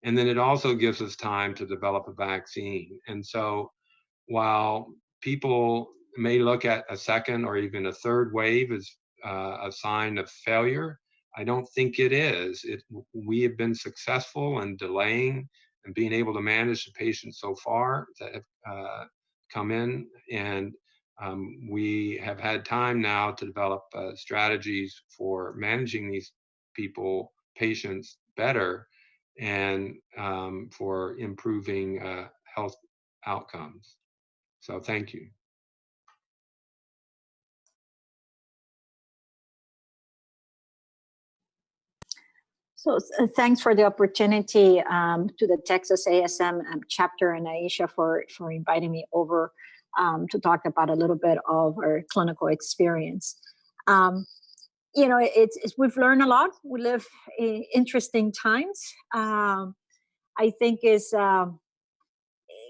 And then it also gives us time to develop a vaccine. And so while people may look at a second or even a third wave as a sign of failure, I don't think it is. We have been successful in delaying and being able to manage the patients so far that have come in, and we have had time now to develop strategies for managing these patients better, and for improving health outcomes. So thank you. So thanks for the opportunity to the Texas ASM chapter and Ayesha for inviting me over to talk about a little bit of our clinical experience. You know, we've learned a lot. We live in interesting times. I think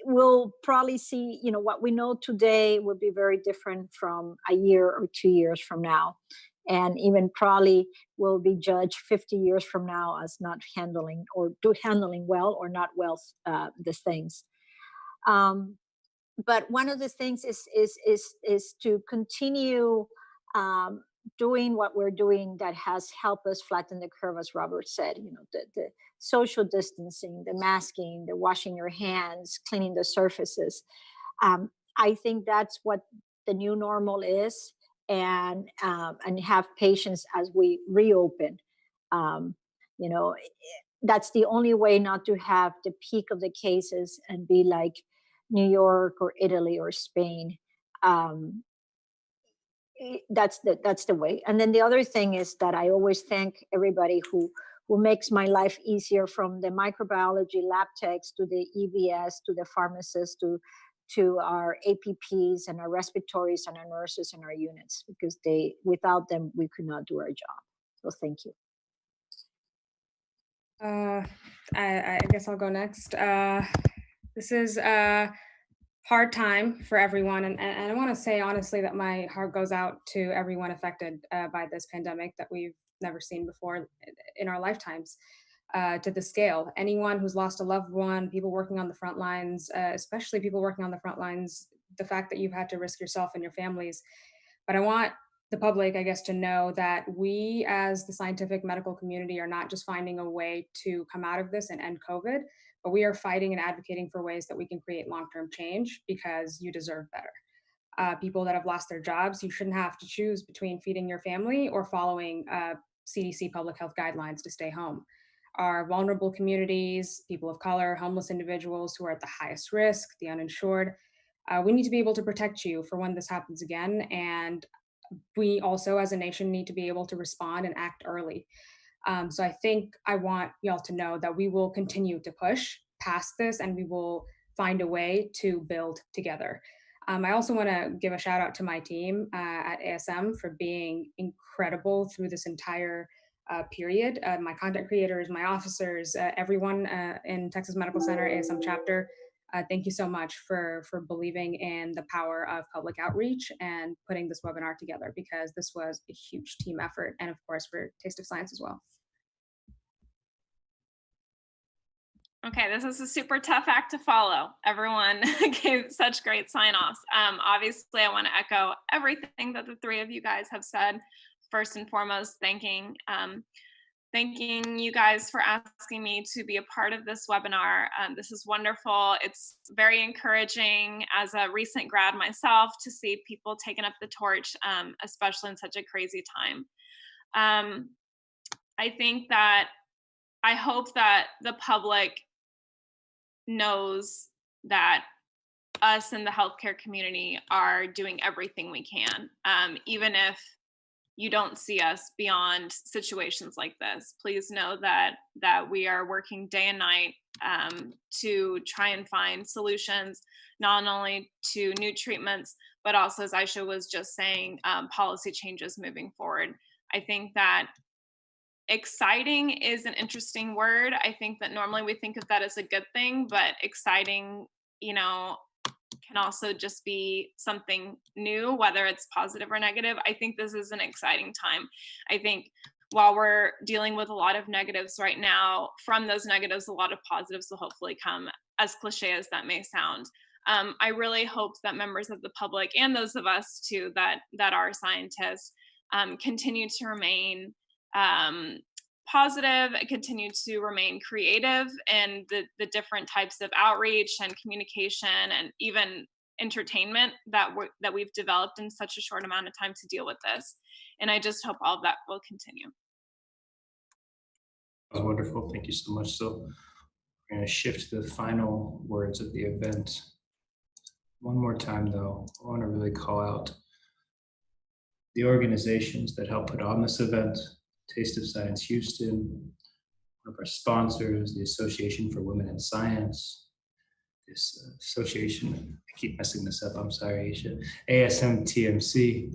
we'll probably see, you know, what we know today will be very different from a year or 2 years from now. And even probably will be judged 50 years from now as not handling well or not well the things. But one of the things is to continue doing what we're doing that has helped us flatten the curve, as Robert said. You know, the social distancing, the masking, the washing your hands, cleaning the surfaces. I think that's what the new normal is. And have patience as we reopen. You know, that's the only way not to have the peak of the cases and be like New York or Italy or Spain. That's the way. And then the other thing is that I always thank everybody who makes my life easier, from the microbiology lab techs to the EVS to the pharmacists to our APPs and our respiratories and our nurses and our units, because without them, we could not do our job. So thank you. I guess I'll go next. This is a hard time for everyone. And I want to say honestly that my heart goes out to everyone affected by this pandemic that we've never seen before in our lifetimes. To the scale. Anyone who's lost a loved one, people working on the front lines, especially people working on the front lines, the fact that you've had to risk yourself and your families. But I want the public, I guess, to know that we as the scientific medical community are not just finding a way to come out of this and end COVID, but we are fighting and advocating for ways that we can create long-term change, because you deserve better. People that have lost their jobs, you shouldn't have to choose between feeding your family or following CDC public health guidelines to stay home. Our vulnerable communities, people of color, homeless individuals who are at the highest risk, the uninsured. We need to be able to protect you for when this happens again. And we also as a nation need to be able to respond and act early. So I think I want y'all to know that we will continue to push past this and we will find a way to build together. I also want to give a shout out to my team at ASM for being incredible through this entire period. My content creators, my officers, everyone in Texas Medical Center, ASM chapter, thank you so much for believing in the power of public outreach and putting this webinar together, because this was a huge team effort, and of course for Taste of Science as well. Okay, this is a super tough act to follow. Everyone gave such great sign-offs. Obviously, I want to echo everything that the three of you guys have said. First and foremost, thanking you guys for asking me to be a part of this webinar. This is wonderful. It's very encouraging as a recent grad myself to see people taking up the torch, especially in such a crazy time. I hope that the public knows that us in the healthcare community are doing everything we can, even if you don't see us beyond situations like this. Please know that we are working day and night to try and find solutions, not only to new treatments, but also, as Ayesha was just saying, policy changes moving forward. I think that exciting is an interesting word. I think that normally we think of that as a good thing, but exciting, you know, can also just be something new, whether it's positive or negative. I think this is an exciting time. I think while we're dealing with a lot of negatives right now, from those negatives, a lot of positives will hopefully come, as cliche as that may sound. I really hope that members of the public and those of us too that are scientists continue to remain positive, continue to remain creative in the different types of outreach and communication and even entertainment that we've developed in such a short amount of time to deal with this. And I just hope all of that will continue. That was wonderful. Thank you so much. So we're going to shift to the final words of the event. One more time, though, I want to really call out the organizations that helped put on this event: Taste of Science Houston, one of our sponsors, the Association for Women in Science, this association, I keep messing this up, I'm sorry, Ayesha, ASM-TMC,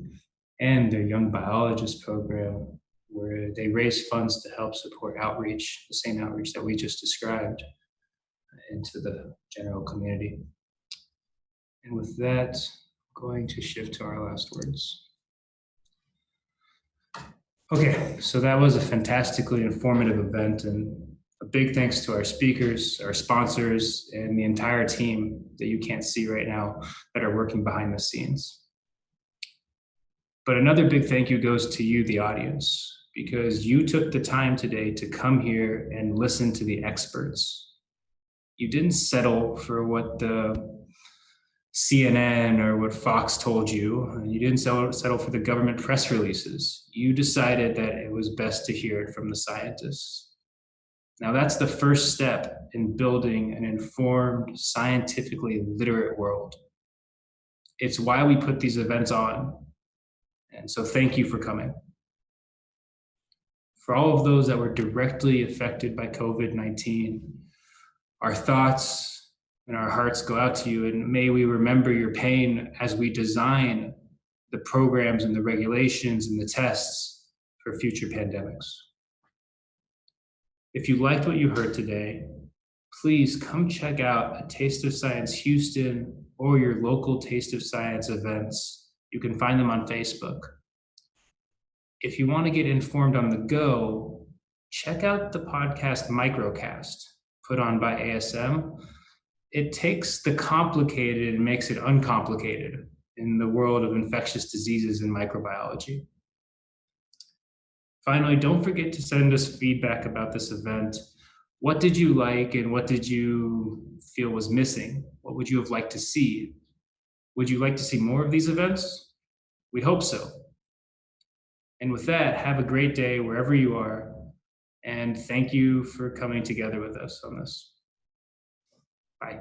and their Young Biologist program, where they raise funds to help support outreach, the same outreach that we just described, into the general community. And with that, I'm going to shift to our last words. Okay, so that was a fantastically informative event, and a big thanks to our speakers, our sponsors, and the entire team that you can't see right now that are working behind the scenes. But another big thank you goes to you, the audience, because you took the time today to come here and listen to the experts. You didn't settle for what the CNN or what Fox told you, and you didn't settle for the government press releases. You decided that it was best to hear it from the scientists. Now that's the first step in building an informed, scientifically literate world. It's why we put these events on. And so thank you for coming. For all of those that were directly affected by COVID-19, our thoughts and our hearts go out to you, and may we remember your pain as we design the programs and the regulations and the tests for future pandemics. If you liked what you heard today, please come check out a Taste of Science Houston or your local Taste of Science events. You can find them on Facebook. If you want to get informed on the go, check out the podcast Microcast, put on by ASM. It takes the complicated and makes it uncomplicated in the world of infectious diseases and microbiology. Finally, don't forget to send us feedback about this event. What did you like and what did you feel was missing? What would you have liked to see? Would you like to see more of these events? We hope so. And with that, have a great day wherever you are. And thank you for coming together with us on this. Bye.